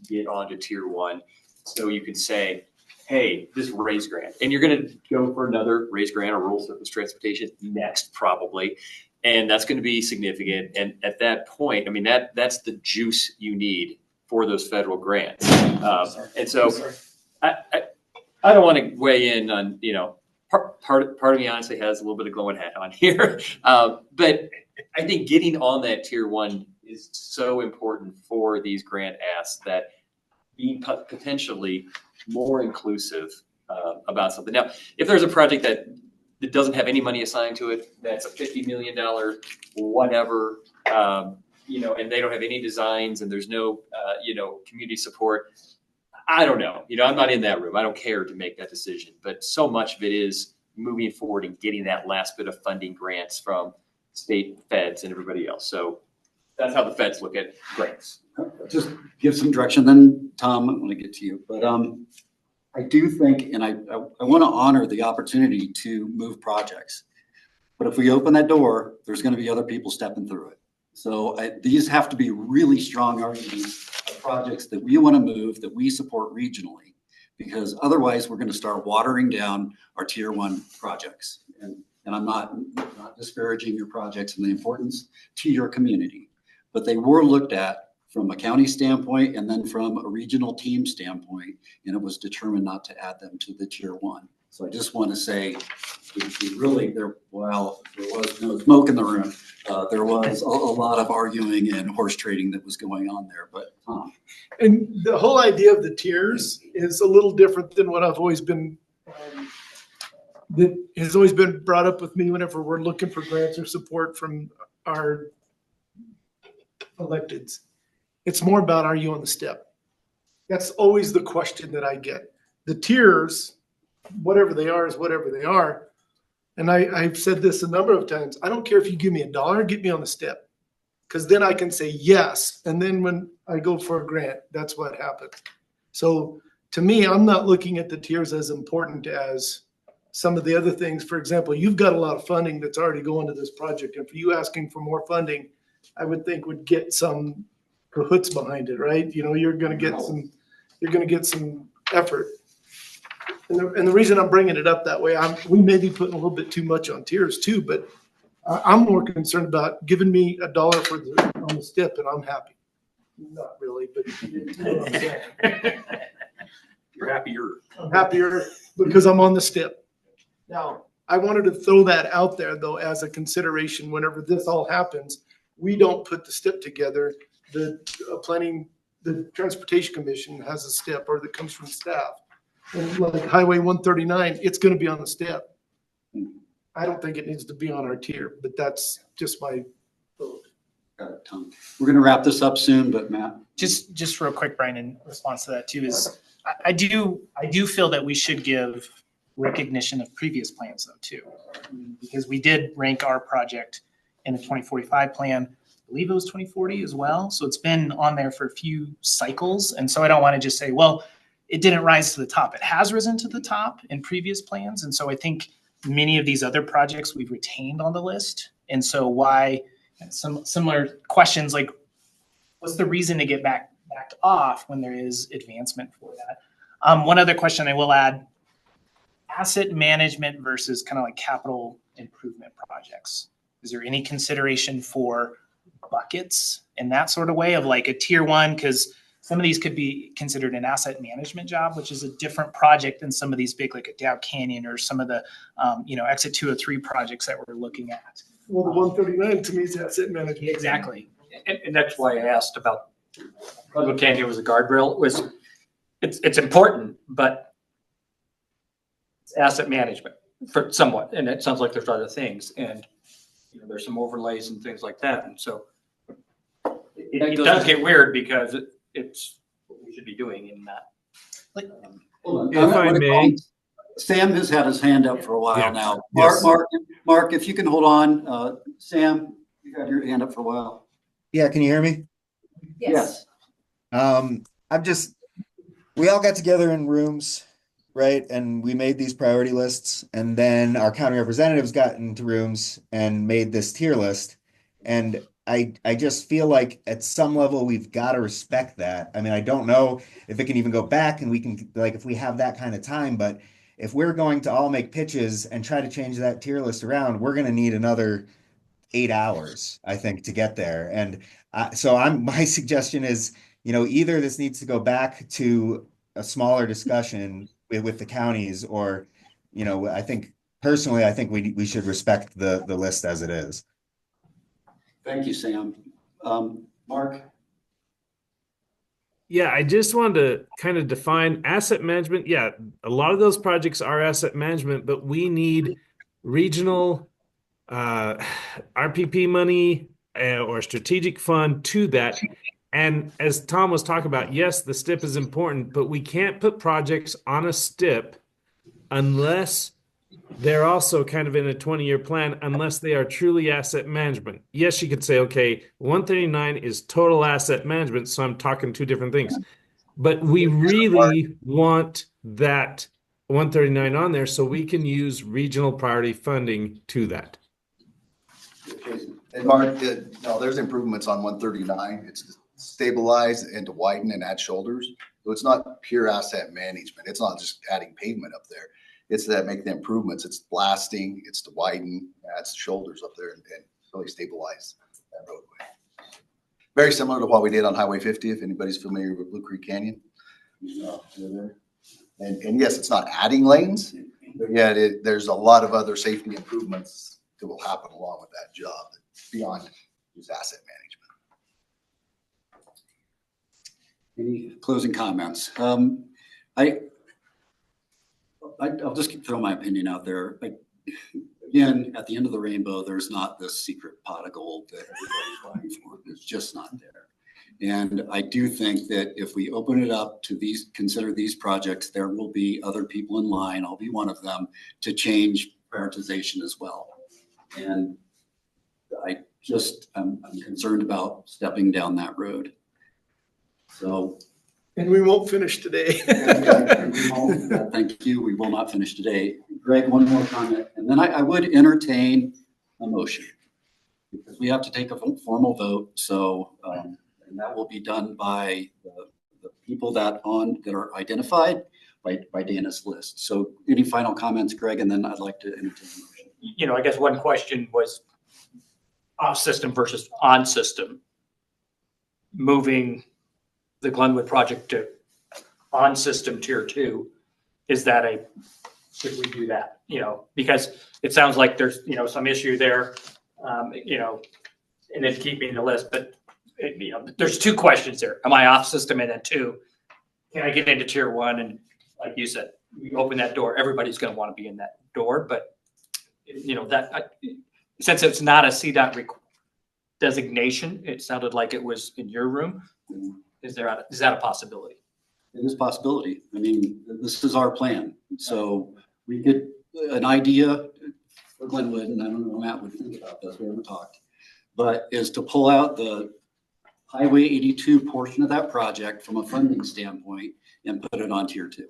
get onto tier one. So you can say, hey, this raise grant, and you're going to go for another raise grant or rural surface transportation next probably. And that's going to be significant. And at that point, I mean, that's the juice you need for those federal grants. And so I don't want to weigh in on, you know, part of me honestly has a little bit of glowing hat on here. But I think getting on that tier one is so important for these grant asks, that being potentially more inclusive about something. Now, if there's a project that doesn't have any money assigned to it, that's a $50 million whatever, you know, and they don't have any designs and there's no, you know, community support, I don't know. You know, I'm not in that room. I don't care to make that decision. But so much of it is moving forward and getting that last bit of funding grants from state feds and everybody else. So that's how the feds look at grants. Just give some direction, then Tom, I want to get to you. But I do think, and I want to honor the opportunity to move projects. But if we open that door, there's going to be other people stepping through it. So these have to be really strong arguments of projects that we want to move, that we support regionally, because otherwise we're going to start watering down our tier one projects. And I'm not disparaging your projects and the importance to your community, but they were looked at from a county standpoint and then from a regional team standpoint, and it was determined not to add them to the tier one. So I just want to say, while there was no smoke in the room, there was a lot of arguing and horse trading that was going on there. But and the whole idea of the tiers is a little different than what I've always been, that has always been brought up with me whenever we're looking for grants or support from our electeds. It's more about, are you on the step? That's always the question that I get. The tiers, whatever they are, is whatever they are. And I've said this a number of times. I don't care if you give me $1, get me on the step. Because then I can say yes. And then when I go for a grant, that's what happens. So to me, I'm not looking at the tiers as important as some of the other things. For example, you've got a lot of funding that's already going to this project. And for you asking for more funding, I would think would get some cahoots behind it, right? You know, you're going to get some effort. And the reason I'm bringing it up that way, we may be putting a little bit too much on tiers too, but I'm more concerned about giving me $1 on the step and I'm happy. Not really, but you know what I'm saying. You're happier. I'm happier because I'm on the step. Now, I wanted to throw that out there though as a consideration whenever this all happens. We don't put the step together. The Transportation Commission has a step, or that comes from staff. And like Highway 139, it's going to be on the step. I don't think it needs to be on our tier, but that's just my vote. Got it, Tom. We're going to wrap this up soon, but Matt. Just real quick, Brian, in response to that too, is I do feel that we should give recognition of previous plans though too, because we did rank our project in the 2045 plan believe it was 2040 as well. So it's been on there for a few cycles. And so I don't want to just say, well, it didn't rise to the top. It has risen to the top in previous plans. And so I think many of these other projects we've retained on the list. And so why some similar questions like, what's the reason to get backed off when there is advancement for that? One other question I will add, asset management versus kind of like capital improvement projects. Is there any consideration for buckets in that sort of way of like a tier one? Because some of these could be considered an asset management job, which is a different project than some of these big, like a Dow Canyon or some of the, Exit 203 projects that we're looking at. Well, the 139 to me is asset management. Exactly. And that's why I asked about Glenwood Canyon was a guardrail. It's important, but it's asset management for somewhat. And it sounds like there's other things, and there's some overlays and things like that. And so it does get weird because it's what we should be doing in that. If I may. Sam has had his hand up for a while Yeah. now. Yes. Mark, if you can hold on. Sam, you got your hand up for a while. Yeah, can you hear me? Yes. We all got together in rooms, right? And we made these priority lists. And then our county representatives got into rooms and made this tier list. And I just feel like at some level, we've got to respect that. I mean, I don't know if it can even go back and we can, like, if we have that kind of time, but if we're going to all make pitches and try to change that tier list around, we're going to need another 8 hours, I think, to get there. And my suggestion is, either this needs to go back to a smaller discussion with the counties, or, I think we should respect the list as it is. Thank you, Sam. Mark? Yeah, I just wanted to kind of define asset management. Yeah, a lot of those projects are asset management, but we need regional RPP money or strategic fund to that. And as Tom was talking about, yes, the STIP is important, but we can't put projects on a STIP unless they're also kind of in a 20-year plan, unless they are truly asset management. Yes, you could say, okay, 139 is total asset management, so I'm talking two different things. But we really want that 139 on there so we can use regional priority funding to that. And Mark, there's improvements on 139. It's to stabilize and to widen and add shoulders. So it's not pure asset management. It's not just adding pavement up there. It's that make the improvements. It's blasting, it's to widen, add shoulders up there and really stabilize that roadway. Very similar to what we did on Highway 50, if anybody's familiar with Blue Creek Canyon. And yes, it's not adding lanes, but yet there's a lot of other safety improvements that will happen along with that job beyond just asset management. Any closing comments? I'll just throw my opinion out there. Again, at the end of the rainbow, there's not this secret pot of gold that everybody's vying for. It's just not there. And I do think that if we open it up to consider these projects, there will be other people in line, I'll be one of them, to change prioritization as well. And I'm concerned about stepping down that road. So. And we won't finish today. Thank you. We will not finish today. Greg, one more comment, and then I would entertain a motion because we have to take a formal vote. So, and that will be done by the people that are identified by Dana's list. So, any final comments, Greg? And then I'd like to entertain a motion. I guess one question was off system versus on system. Moving the Glenwood project to on system tier 2, should we do that? Because it sounds like there's, some issue there, and then keeping the list, but there's two questions there. Am I off system? And then 2, can I get into tier 1? And like you said, we open that door, everybody's going to want to be in that door, but since it's not a CDOT designation, it sounded like it was in your room. Is that a possibility? It is a possibility. I mean, this is our plan. So we get an idea for Glenwood, and I don't know Matt would think about this. We haven't talked. but is to pull out the Highway 82 portion of that project from a funding standpoint and put it on tier 2.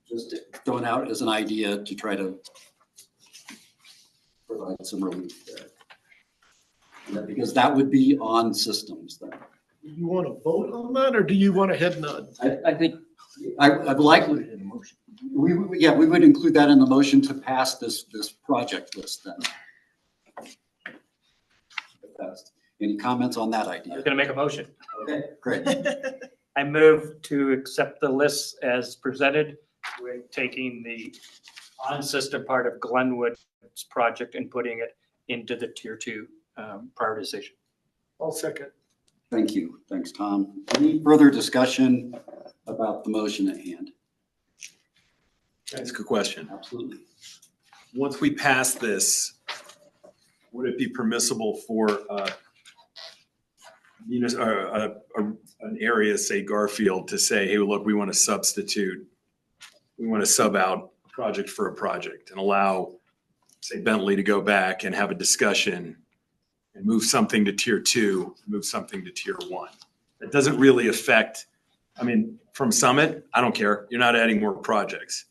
Just throwing out as an idea to try to provide some relief there. Yeah, because that would be on systems then. Do you want to vote on that, or do you want a head nod? I think I'd like, we would include that in the motion to pass this project list then. Any comments on that idea? I'm going to make a motion. Okay, great. I move to accept the list as presented with taking the on-system part of Glenwood's project and putting it into the tier 2 prioritization. I'll second. Thank you. Thanks, Tom. Any further discussion about the motion at hand? That's a good question. Absolutely. Once we pass this, would it be permissible for an area, say Garfield, to say, hey, look, we want to substitute, we want to sub out a project for a project and allow, say, Bentley to go back and have a discussion and move something to tier 2, move something to tier 1. That doesn't really affect, I mean, from Summit, I don't care. You're not adding more projects.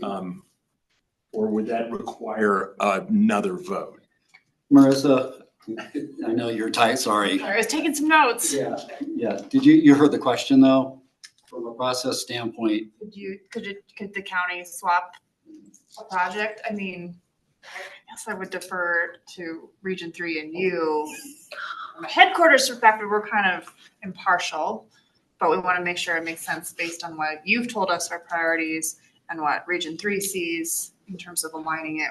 Or would that require another vote? Marissa, I know you're tight, sorry. I was taking some notes. Yeah. Did you heard the question though? From a process standpoint, Could the county swap a project? I mean, I guess I would defer to Region 3 and you. From a headquarters perspective, we're kind of impartial, but we want to make sure it makes sense based on what you've told us are priorities and what Region 3 sees in terms of aligning it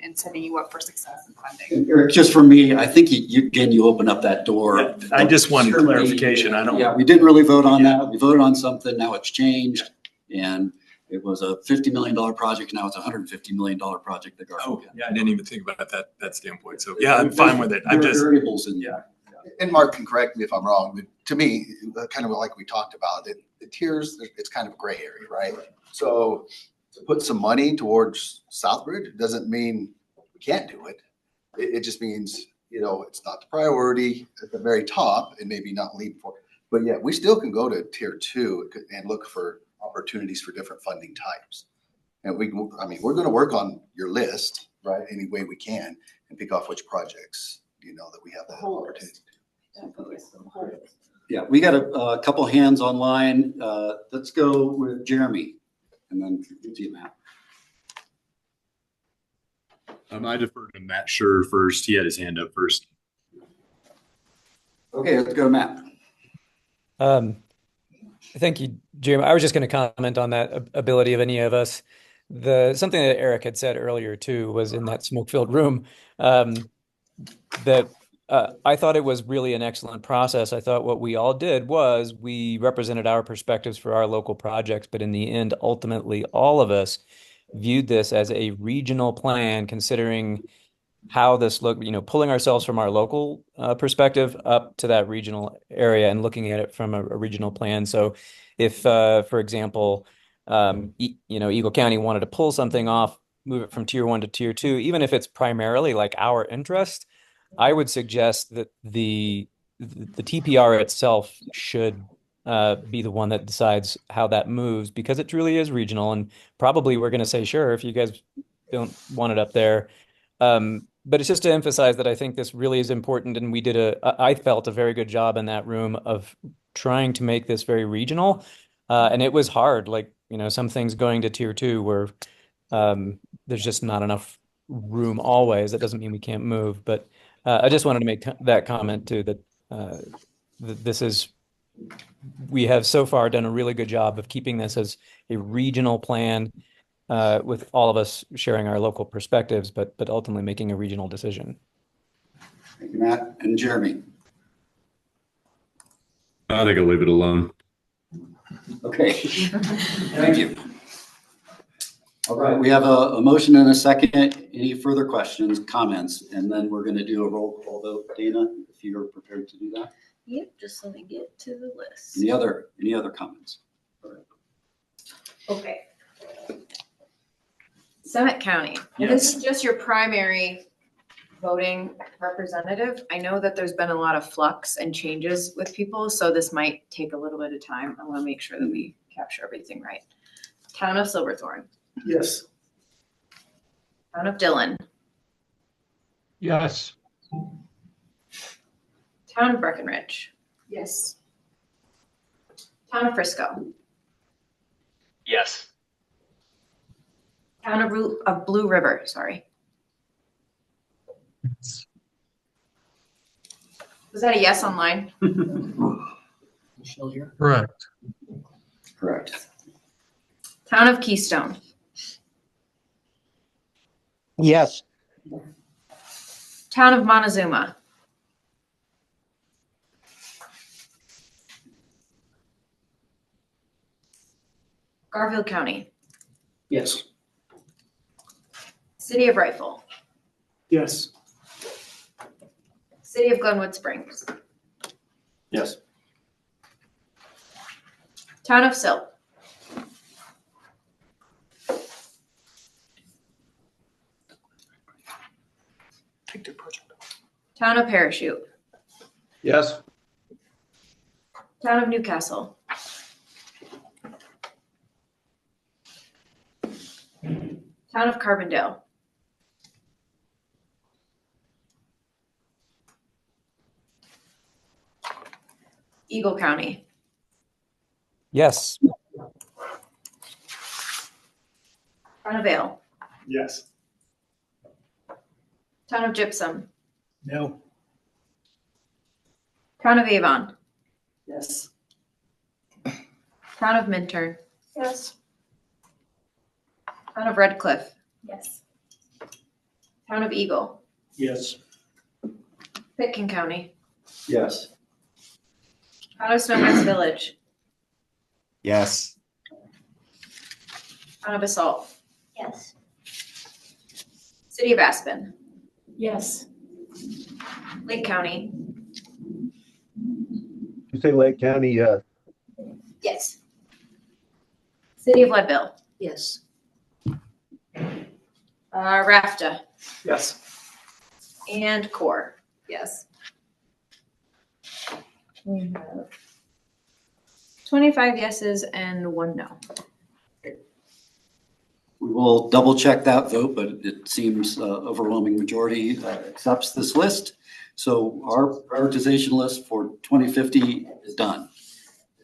and setting you up for success and funding. Eric, just for me, I think you open up that door. I just wanted clarification. I don't. Yeah, we didn't really vote on that. We voted on something, now it's changed. And it was a $50 million project, now it's a $150 million project that Garfield County. Yeah, I didn't even think about that standpoint. So yeah, I'm fine with it. I'm There are just. variables in there. And Mark can correct me if I'm wrong, but to me, kind of like we talked about, the tiers, it's kind of a gray area, right? So to put some money towards Southbridge doesn't mean we can't do it. It just means, it's not the priority at the very top and maybe not lead for, but yeah, we still can go to tier 2 and look for opportunities for different funding types. And we're going to work on your list, right? Any way we can and pick off which projects, that we have that opportunity. Yeah, we got a couple hands online. Let's go with Jeremy and then see Matt. I deferred to Matt Scher first. He had his hand up first. Okay, let's go to Matt. Thank you, Jim. I was just going to comment on that ability of any of us. Something that Eric had said earlier too was in that smoke-filled room, that I thought it was really an excellent process. I thought what we all did was we represented our perspectives for our local projects, but in the end, ultimately, all of us viewed this as a regional plan, considering how this looked, pulling ourselves from our local perspective up to that regional area and looking at it from a regional plan. So if, for example, Eagle County wanted to pull something off, move it from tier 1 to tier 2, even if it's primarily like our interest, I would suggest that the TPR itself should be the one that decides how that moves, because it truly is regional, and probably we're going to say, sure, if you guys don't want it up there. But it's just to emphasize that I think this really is important, and we did I felt a very good job in that room of trying to make this very regional, and it was hard. Like, some things going to tier 2 where there's just not enough room always. That doesn't mean we can't move, but I just wanted to make that comment too, that we have so far done a really good job of keeping this as a regional plan, with all of us sharing our local perspectives, but ultimately making a regional decision. Thank you, Matt. And Jeremy. I think I'll leave it alone. Okay. Thank you. All right, we have a motion and a second. Any further questions, comments? And then we're going to do a roll call vote. Dana, if you're prepared to do that. Yep, just let me get to the list. Any other comments? All right. Okay. Summit County. This is just your primary voting representative. I know that there's been a lot of flux and changes with people, so this might take a little bit of time. I want to make sure that we capture everything right. Town of Silverthorne. Yes. Town of Dillon. Yes. Town of Breckenridge. Yes. Town of Frisco. Yes. Town of Blue River, sorry. Was that a yes online? Michelle here? Correct. Correct. Town of Keystone. Yes. Town of Montezuma. Garfield County. Yes. City of Rifle. Yes. City of Glenwood Springs. Yes. Town of Silt. Take their project. Town of Parachute. Yes. Town of Newcastle. Town of Carbondale. Eagle County. Yes. Town of Vale. Yes. Town of Gypsum. No. Town of Avon. Yes. Town of Minturn. Yes. Town of Red Cliff. Yes. Town of Eagle. Yes. Pitkin County. Yes. Town of Snowmass Village. Yes. Town of Basalt. Yes. City of Aspen. Yes. Lake County. You say Lake County, yes. Yes. City of Leadville. Yes. Rafta. Yes. And Core. Yes. We have 25 yeses and 1 no. We will double check that vote, but it seems overwhelming majority accepts this list. So our prioritization list for 2050 is done.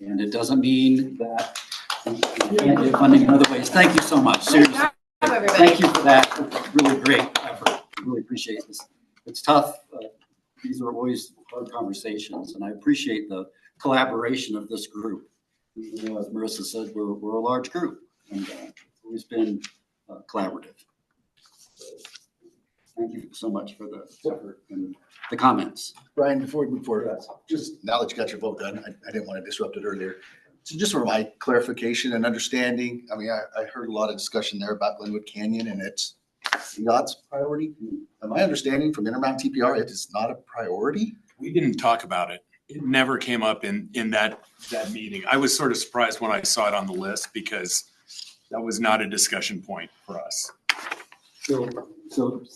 And it doesn't mean that we can't get funding in other ways. Thank you so much. Seriously. Thank you for that. Really great effort. Really appreciate this. It's tough. These are always hard conversations, and I appreciate the collaboration of this group. You know, as Marissa said, we're a large group, and it's always been collaborative. So, thank you so much for the effort and the comments. Brian, before we move forward, just now that you got your vote done, I didn't want to disrupt it earlier. So just for my clarification and understanding, I mean, I heard a lot of discussion there about Glenwood Canyon and its CDOT's priority. Am I understanding from Intermountain TPR, it is not a priority? We didn't talk about it. It never came up in that meeting. I was sort of surprised when I saw it on the list because that was not a discussion point for us. So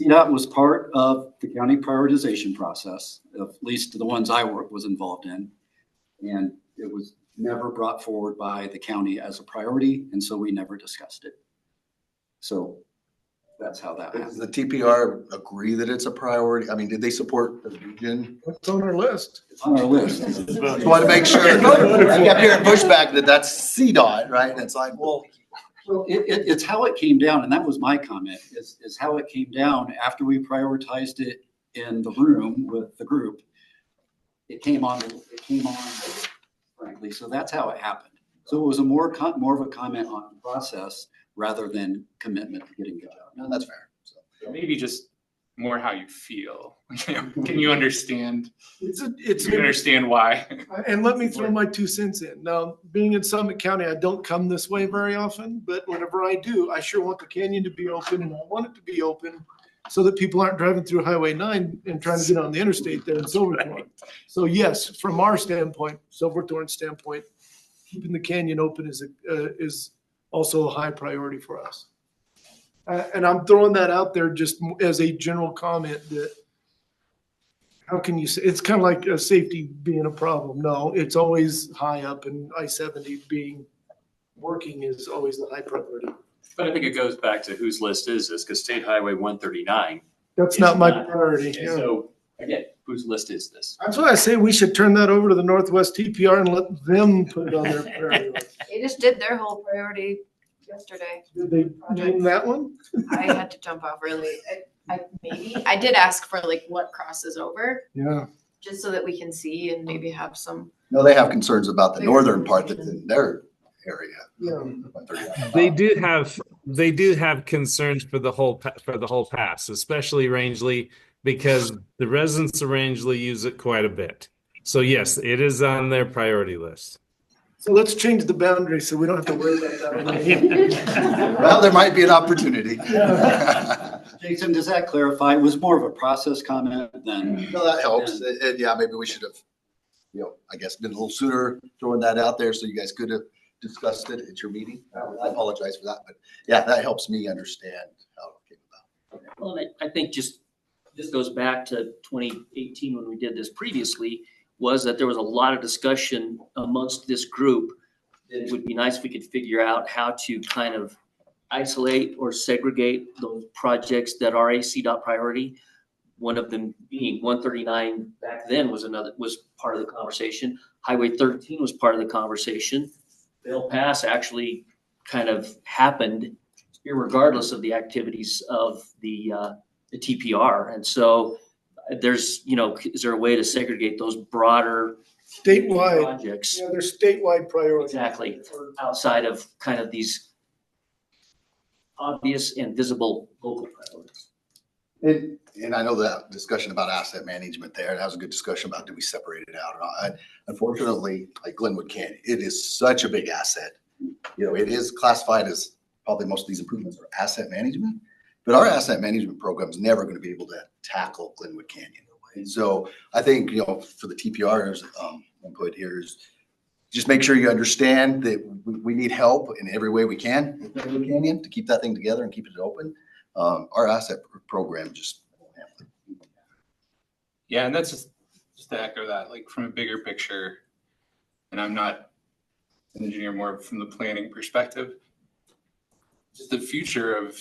CDOT was part of the county prioritization process, at least the ones I was involved in. And it was never brought forward by the county as a priority, and so we never discussed it. So that's how that Does happened. the TPR agree that it's a priority? I mean, did they support the region? It's on our list. It's on our list. Just want to make sure. I kept hearing pushback that that's CDOT, right? And it's like, well, It's how it came down, and that was my comment, is how it came down after we prioritized it in the room with the group. It came on, frankly, so that's how it happened. So it was a more of a comment on the process rather than commitment to getting it done. no, that's fair. So, Maybe just more how you feel. Can you understand? It's You understand why? And let me throw my 2 cents in. Now, being in Summit County, I don't come this way very often, but whenever I do, I sure want the canyon to be open, and I want it to be open so that people aren't driving through Highway 9 and trying to get on the interstate there in Silverthorne. Right. So yes, from our standpoint, Silverthorne's standpoint, keeping the canyon open is also a high priority for us. And I'm throwing that out there just as a general comment that how can you say, it's kind of like safety being a problem. No, it's always high up, and I-70 working is always the high priority. But I think it goes back to whose list is this, because State Highway 139. That's is not my priority. And Yeah. so, again, whose list is this? That's why I say we should turn that over to the Northwest TPR and let them put it on their priority list. They just did their whole priority yesterday. Did they name that one? I had to jump off really. I did ask for like what crosses over, Yeah. just so that we can see and maybe have some. No, they have concerns about the northern part that's in their area. Yeah. They do have concerns for the whole pass, especially Rangeley, because the residents of Rangeley use it quite a bit. So yes, it is on their priority list. So let's change the boundary so we don't have to worry about that. Well, there might be an opportunity. Jason, does that clarify? It was more of a process comment than. No, that helps. Yeah, maybe we should have, I guess been a little sooner throwing that out there so you guys could have discussed it at your meeting. I apologize for that, but yeah, that helps me understand how it came about. Well, I think just this goes back to 2018 when we did this previously, was that there was a lot of discussion amongst this group that it would be nice if we could figure out how to kind of isolate or segregate those projects that are a CDOT priority. One of them being 139 back then was part of the conversation. Highway 13 was part of the conversation. Bell Pass actually kind of happened irregardless of the activities of the TPR. And so there's, is there a way to segregate those broader Statewide projects? Yeah, they're statewide priorities. Exactly. Outside of kind of these obvious and visible local priorities. And I know that discussion about asset management there, that was a good discussion about do we separate it out or not. Unfortunately, like Glenwood Canyon, it is such a big asset. It is classified as probably most of these improvements are asset management, but our asset management program is never going to be able to tackle Glenwood Canyon. And so I think, for the TPR's input here is just make sure you understand that we need help in every way we can with Glenwood Canyon to keep that thing together and keep it open. Our asset program just won't handle it. Yeah, and that's just to echo that, like from a bigger picture, and I'm not an engineer, more from the planning perspective, just the future of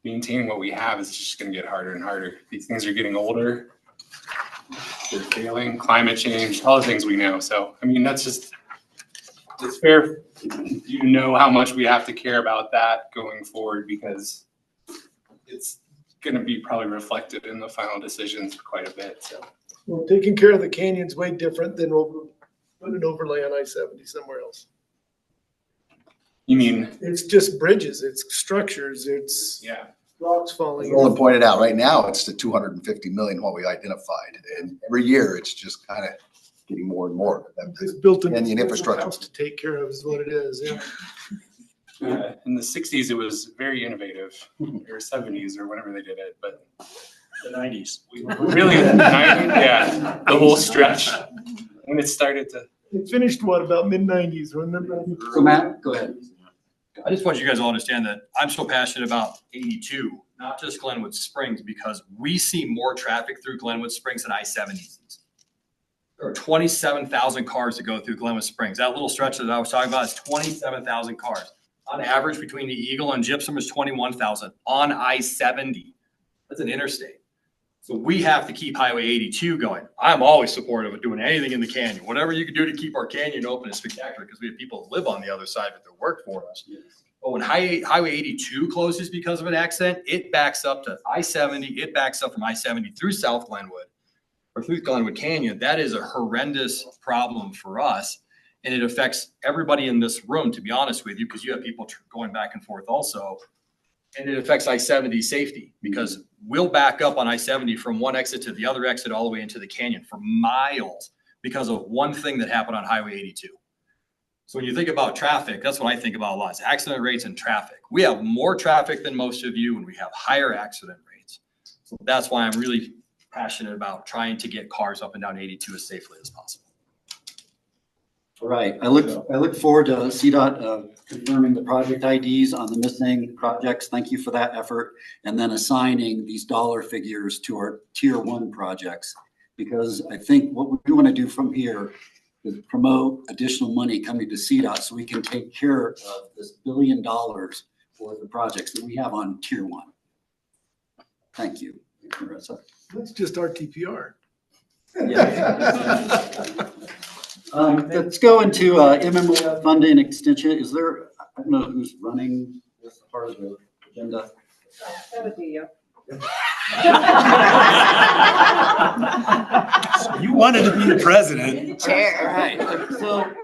maintaining what we have is just going to get harder and harder. These things are getting older. They're failing, climate change, all the things we know. So, I mean, it's fair. You know how much we have to care about that going forward because it's going to be probably reflected in the final decisions quite a bit. So, Well, taking care of the canyon's way different than putting an overlay on I-70 somewhere else. you mean? It's just bridges, it's structures, it's rocks falling. Roland pointed out right now, it's the 250 million what we identified. And every year it's just kind of getting more and more. It's built in Canyon infrastructure. to take care of is what it is. Yeah. In the 60s, it was very innovative, or 70s, or whenever they did it, but The 90s. really, in the 90s, yeah, the whole stretch when it started to. It finished about mid-90s, remember? So Matt, go ahead. I just want you guys all to understand that I'm so passionate about 82, not just Glenwood Springs, because we see more traffic through Glenwood Springs than I-70 sees. There are 27,000 cars that go through Glenwood Springs. That little stretch that I was talking about is 27,000 cars. On average, between the Eagle and Gypsum is 21,000 on I-70. That's an interstate. So we have to keep Highway 82 going. I'm always supportive of doing anything in the canyon. Whatever you can do to keep our canyon open is spectacular because we have people that live on the other side of it that work for us. But when Highway 82 closes because of an accident, it backs up to I-70. It backs up from I-70 through South Glenwood or through Glenwood Canyon. That is a horrendous problem for us. And it affects everybody in this room, to be honest with you, because you have people going back and forth also. And it affects I-70 safety because we'll back up on I-70 from one exit to the other exit all the way into the canyon for miles because of one thing that happened on Highway 82. So when you think about traffic, that's what I think about a lot is accident rates and traffic. We have more traffic than most of you and we have higher accident rates. So that's why I'm really passionate about trying to get cars up and down 82 as safely as possible. All right, I look forward to CDOT confirming the project IDs on the missing projects. Thank you for that effort. And then assigning these dollar figures to our tier 1 projects. because I think what we want to do from here is promote additional money coming to CDOT so we can take care of this $1 billion for the projects that we have on tier 1. Thank you, Marissa. That's just RTPR. Let's go into MMOF funding extension. Is there, I don't know who's running this part of the agenda. That would be you. You wanted to be the president. Chair. All right.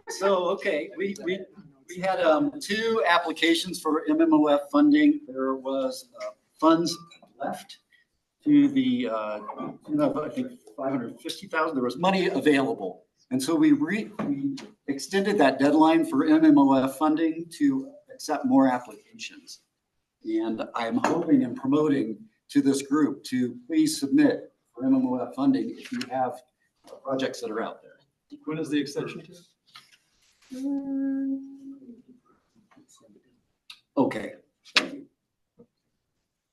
So okay, we had 2 applications for MMOF funding. There was funds left to the I think 550,000. There was money available, and so we extended that deadline for MMOF funding to accept more applications. And I'm hoping and promoting to this group to please submit for MMOF funding if you have projects that are out there. When is the extension to? Okay. Thank you.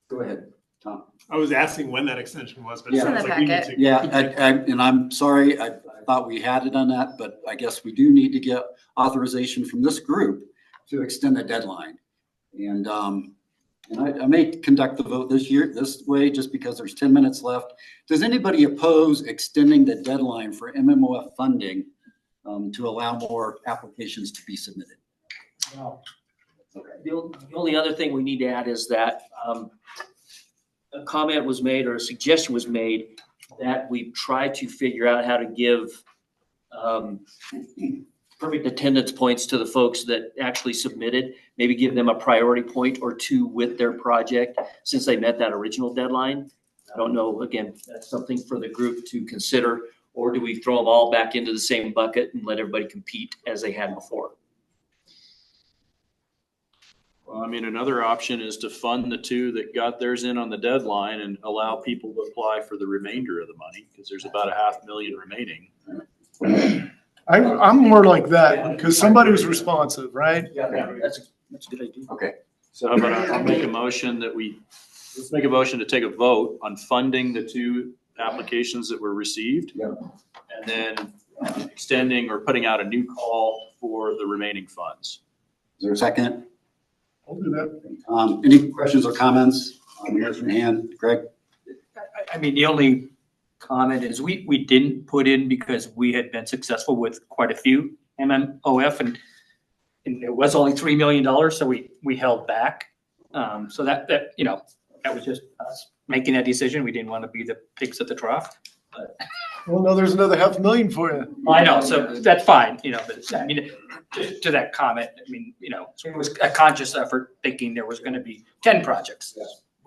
Go ahead, Tom. I was asking when that extension was, but it Yeah. sounds like we need to. Yeah, and I'm sorry, I thought we had it on that, but I guess we do need to get authorization from this group to extend the deadline. And I may conduct the vote this way, just because there's 10 minutes left. Does anybody oppose extending the deadline for MMOF funding to allow more applications to be submitted? No. The only other thing we need to add is that a comment was made or a suggestion was made that we try to figure out how to give perfect attendance points to the folks that actually submitted, maybe give them a priority point or 2 with their project since they met that original deadline. I don't know, again, that's something for the group to consider, or do we throw them all back into the same bucket and let everybody compete as they had before? Well, I mean, another option is to fund the 2 that got theirs in on the deadline and allow people to apply for the remainder of the money, because there's about $500,000 remaining. I'm more like that, because somebody was responsive, right? Yeah, that's a good idea. Okay. So how about I'll make a motion that let's make a motion to take a vote on funding the 2 applications that were received. Yeah. And then extending or putting out a new call for the remaining funds. Is there a second? I'll do that. Any questions or comments? Raise your hand, Greg. I mean, the only comment is we didn't put in because we had been successful with quite a few MMOF and it was only $3 million, so we held back. So that was just us making that decision. We didn't want to be the pigs at the trough. But Well, no, there's another $500,000 for you. I know, so that's fine, but I mean, to that comment, I mean, so it was a conscious effort thinking there was going to be 10 projects.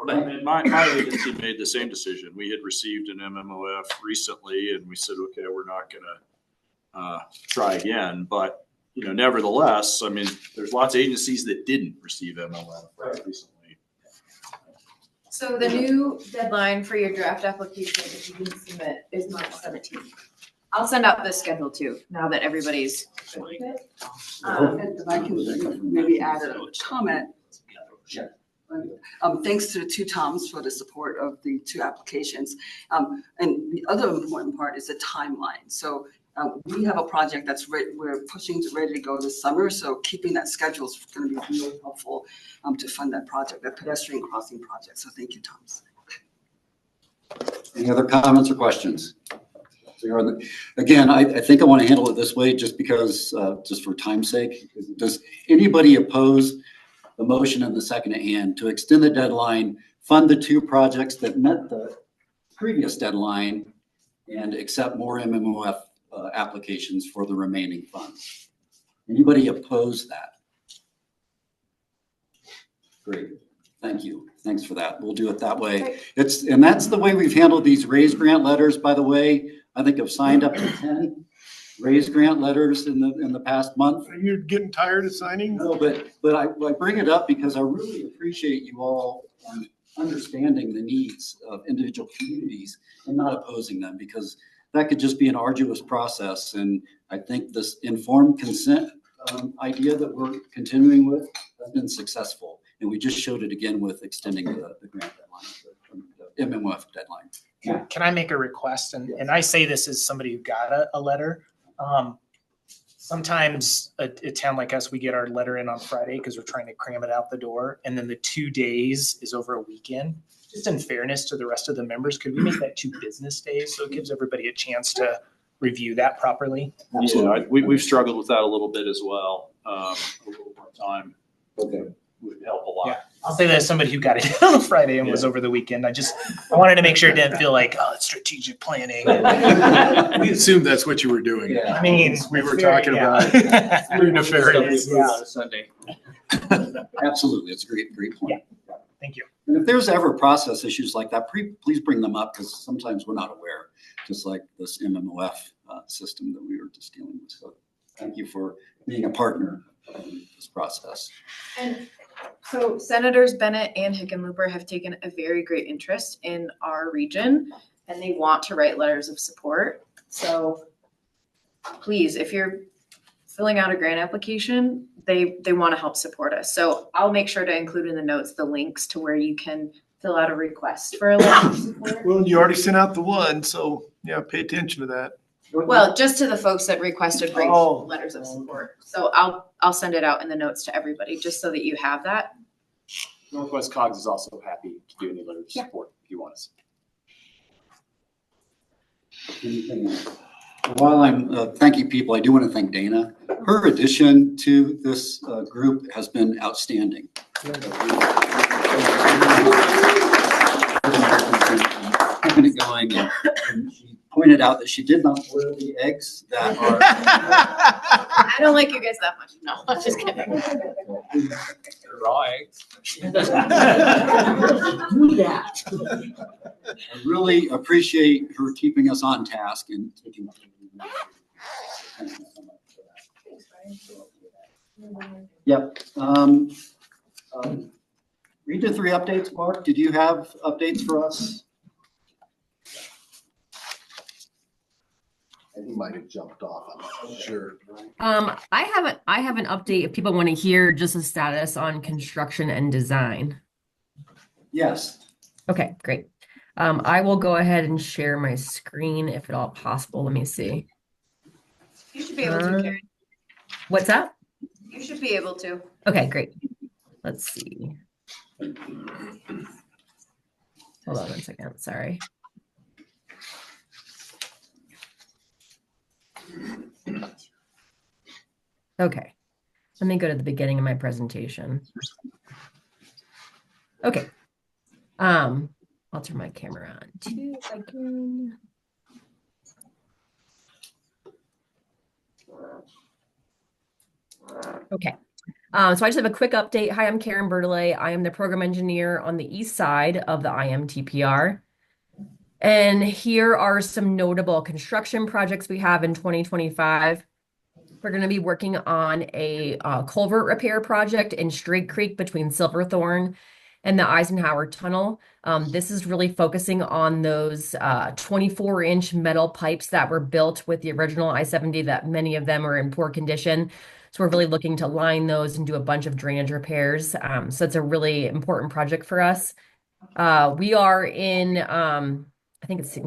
I mean, my agency made the same decision. We had received an MMOF recently and we said, okay, we're not gonna try again. But, nevertheless, I mean, there's lots of agencies that didn't receive MMOF recently. So the new deadline for your draft application, if you didn't submit, is March 17th. I'll send out this schedule too, now that everybody's good with it. And if I can maybe add a comment. Thanks to the 2 Toms for the support of the 2 applications. And the other important part is the timeline. So we have a project that's we're pushing to ready to go this summer. So keeping that schedule is going to be really helpful to fund that project, that pedestrian crossing project. So thank you, Toms. Any other comments or questions? Again, I think I want to handle it this way just because, just for time's sake. Does anybody oppose the motion and the second at hand to extend the deadline, fund the 2 projects that met the previous deadline, and accept more MMOF applications for the remaining funds? Anybody oppose that? Great. Thank you. Thanks for that. We'll do it that way. And that's the way we've handled these raised grant letters, by the way. I think I've signed up to 10 raised grant letters in the past month. Are you getting tired of signing? No, but I bring it up because I really appreciate you all understanding the needs of individual communities and not opposing them, because that could just be an arduous process. And I think this informed consent idea that we're continuing with has been successful. And we just showed it again with extending the grant deadline, the MMOF deadline. Can I make a request? And I say this as somebody who got a letter. Sometimes a town like us, we get our letter in on Friday because we're trying to cram it out the door. And then the 2 days is over a weekend. Just in fairness to the rest of the members, could we make that 2 business days? So it gives everybody a chance to review that properly. Yeah, we've struggled with that a little bit as well. A little more time would help a lot. Yeah. I'll say that as somebody who got it on a Friday and was over the weekend. I wanted to make sure it didn't feel like, oh, it's strategic planning. We assumed that's what you were doing. Yeah. I mean, we were talking about pretty nefarious. On a Sunday. Absolutely. It's a great point. Yeah. Thank you. And if there's ever process issues like that, please bring them up because sometimes we're not aware, just like this MMOF system that we were just dealing with. So thank you for being a partner in this process. And so Senators Bennett and Hickenlooper have taken a very great interest in our region and they want to write letters of support. So please, if you're filling out a grant application, they want to help support us. So I'll make sure to include in the notes the links to where you can fill out a request for a letter of support. Well, you already sent out the one, so yeah, pay attention to that. Well, just to the folks that requested Oh. letters of support. So I'll send it out in the notes to everybody, just so that you have that. Northwest Cogs is also happy to do any letter of support if you want us. Anything else? While I'm thanking people, I do want to thank Dana. Her addition to this group has been outstanding. Keeping it going, and she pointed out that she did not boil the eggs that are. I don't like you guys that much. No, I'm just kidding. Raw eggs. Do that. I really appreciate her keeping us on task and taking. Yep. Region 3 updates, Mark. Did you have updates for us? And he might have jumped off, I'm not sure. I have an update if people want to hear just a status on construction and design. Yes. Okay, great. I will go ahead and share my screen if at all possible. Let me see. You should be able to, Karen. What's that? You should be able to. Okay, great. Let's see. Hold on 1 second. Sorry. Okay. Let me go to the beginning of my presentation. Okay. I'll turn my camera on too if I can. Okay. So I just have a quick update. Hi, I'm Karen Bertollet. I am the program engineer on the east side of the IMTPR. And here are some notable construction projects we have in 2025. We're going to be working on a culvert repair project in Straight Creek between Silverthorne and the Eisenhower Tunnel. This is really focusing on those 24-inch metal pipes that were built with the original I-70, that many of them are in poor condition. So we're really looking to line those and do a bunch of drainage repairs. So it's a really important project for us. We are in, I think it's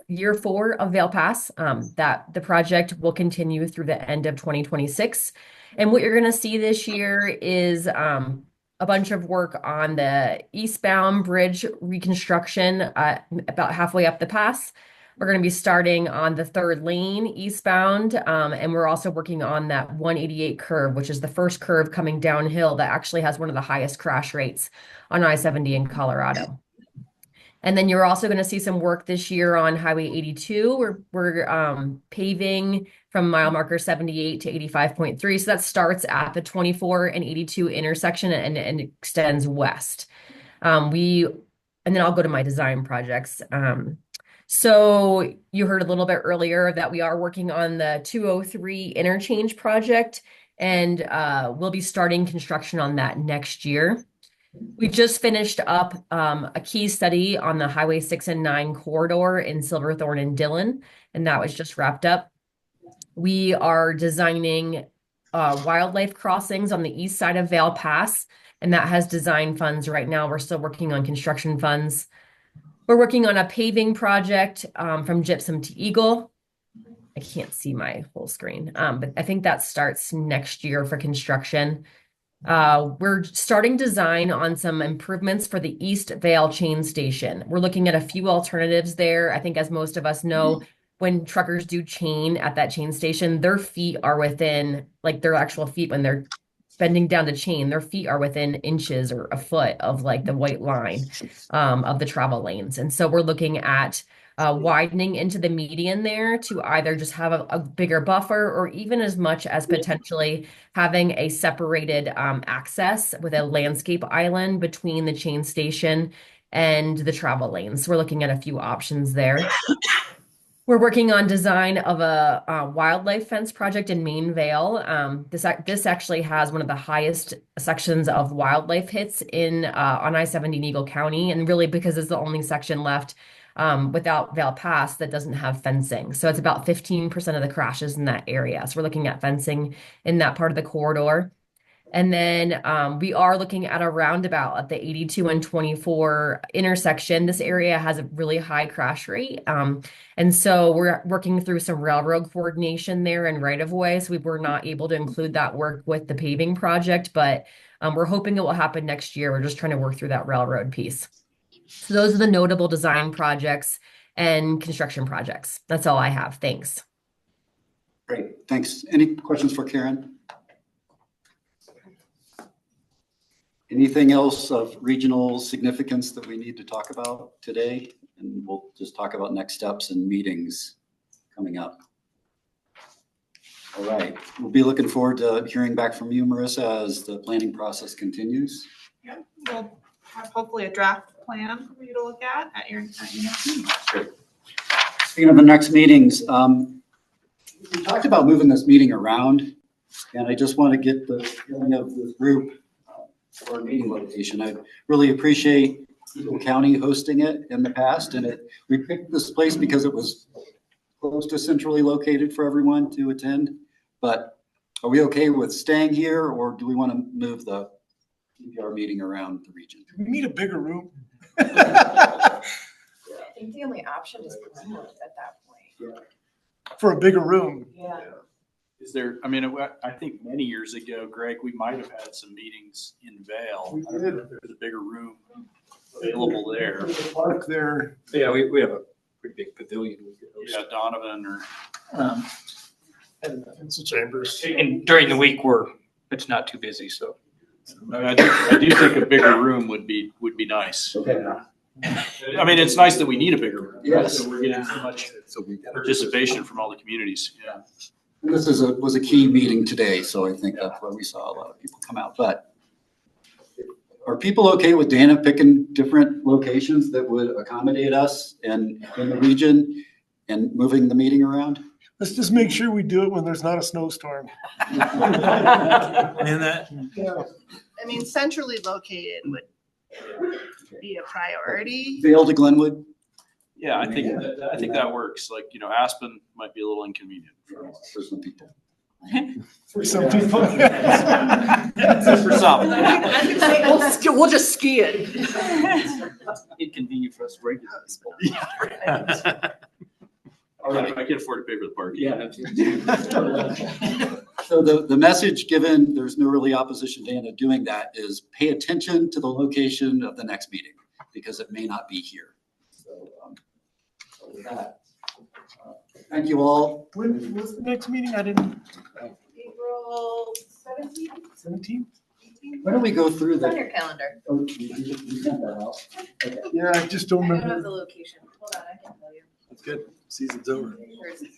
year 4 of Vail Pass, that the project will continue through the end of 2026. And what you're going to see this year is a bunch of work on the eastbound bridge reconstruction about halfway up the pass. We're going to be starting on the 3rd lane eastbound, and we're also working on that 188 curve, which is the first curve coming downhill that actually has one of the highest crash rates on I-70 in Colorado. And then you're also going to see some work this year on Highway 82. We're paving from mile marker 78 to 85.3. So that starts at the 24 and 82 intersection and extends west. And then I'll go to my design projects. So you heard a little bit earlier that we are working on the 203 interchange project, and we'll be starting construction on that next year. We just finished up a key study on the Highway 6 and 9 corridor in Silverthorne and Dillon, and that was just wrapped up. We are designing wildlife crossings on the east side of Vail Pass, and that has design funds right now. We're still working on construction funds. We're working on a paving project from Gypsum to Eagle. I can't see my whole screen, but I think that starts next year for construction. We're starting design on some improvements for the East Vale chain station. We're looking at a few alternatives there. I think as most of us know, when truckers do chain at that chain station, their feet are within, like their actual feet when they're bending down to chain, their feet are within inches or a foot of like the white line of the travel lanes. And so we're looking at widening into the median there to either just have a bigger buffer or even as much as potentially having a separated access with a landscape island between the chain station and the travel lanes. So we're looking at a few options there. We're working on design of a wildlife fence project in Main Vale. This actually has one of the highest sections of wildlife hits in on I-70 in Eagle County, and really because it's the only section left without Vale Pass that doesn't have fencing. So it's about 15% of the crashes in that area. So we're looking at fencing in that part of the corridor. And then we are looking at a roundabout at the 82 and 24 intersection. This area has a really high crash rate. And so we're working through some railroad coordination there and right of way. So we were not able to include that work with the paving project, but we're hoping it will happen next year. We're just trying to work through that railroad piece. So those are the notable design projects and construction projects. That's all I have. Thanks. Great, thanks. Any questions for Karen? Anything else of regional significance that we need to talk about today? And we'll just talk about next steps and meetings coming up. All right, we'll be looking forward to hearing back from you, Marissa, as the planning process continues. Yeah, we'll have hopefully a draft plan for you to look at your next meeting. Great. Speaking of the next meetings, we talked about moving this meeting around, and I just want to get the feeling of this group for a meeting location. I really appreciate Eagle County hosting it in the past, and we picked this place because it was close to centrally located for everyone to attend. But are we okay with staying here, or do we want to move the TPR meeting around the region? We need a bigger room. I think the only option is Glenwood at that point. For a bigger room. Yeah. Is there, I mean, I think many years ago, Greg, we might have had some meetings in Vale. We I don't know did. if there's a bigger room available there. There's a park there. Yeah, we have a pretty big pavilion. We could host. Yeah, Donovan or. And Council Chambers. And during the week, it's not too busy, so. I do think a bigger room would be nice. Okay. I mean, it's nice that we need a bigger room. Yes. So we're getting so much participation from all the communities. Yeah. And this was a key meeting today, so I think that's why we saw a lot of people come out. But are people okay with Dana picking different locations that would accommodate us and in the region and moving the meeting around? Let's just make sure we do it when there's not a snowstorm. And that. Yeah. I mean, centrally located would be a priority. Vale to Glenwood? Yeah, I think that works. Like, Aspen might be a little inconvenient for some people. For some people. For some. We'll just ski it. Inconvenient for us regular people. Yeah. All right. I can afford to pay for the parking. Yeah. So the message, given there's no really opposition to Dana doing that, is pay attention to the location of the next meeting because it may not be here. So with that, thank you all. When was the next meeting? I didn't. April 17th? 17th? Why don't we go through It's on that? your calendar. Oh, you sent that out. Okay. Yeah, I just don't I don't have remember. the location. Hold on, I can tell you. That's good. Season's over. Where is it?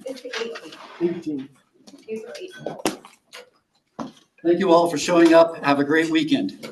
It's the 18th. 18th. April 18th. Thank you all for showing up. Have a great weekend.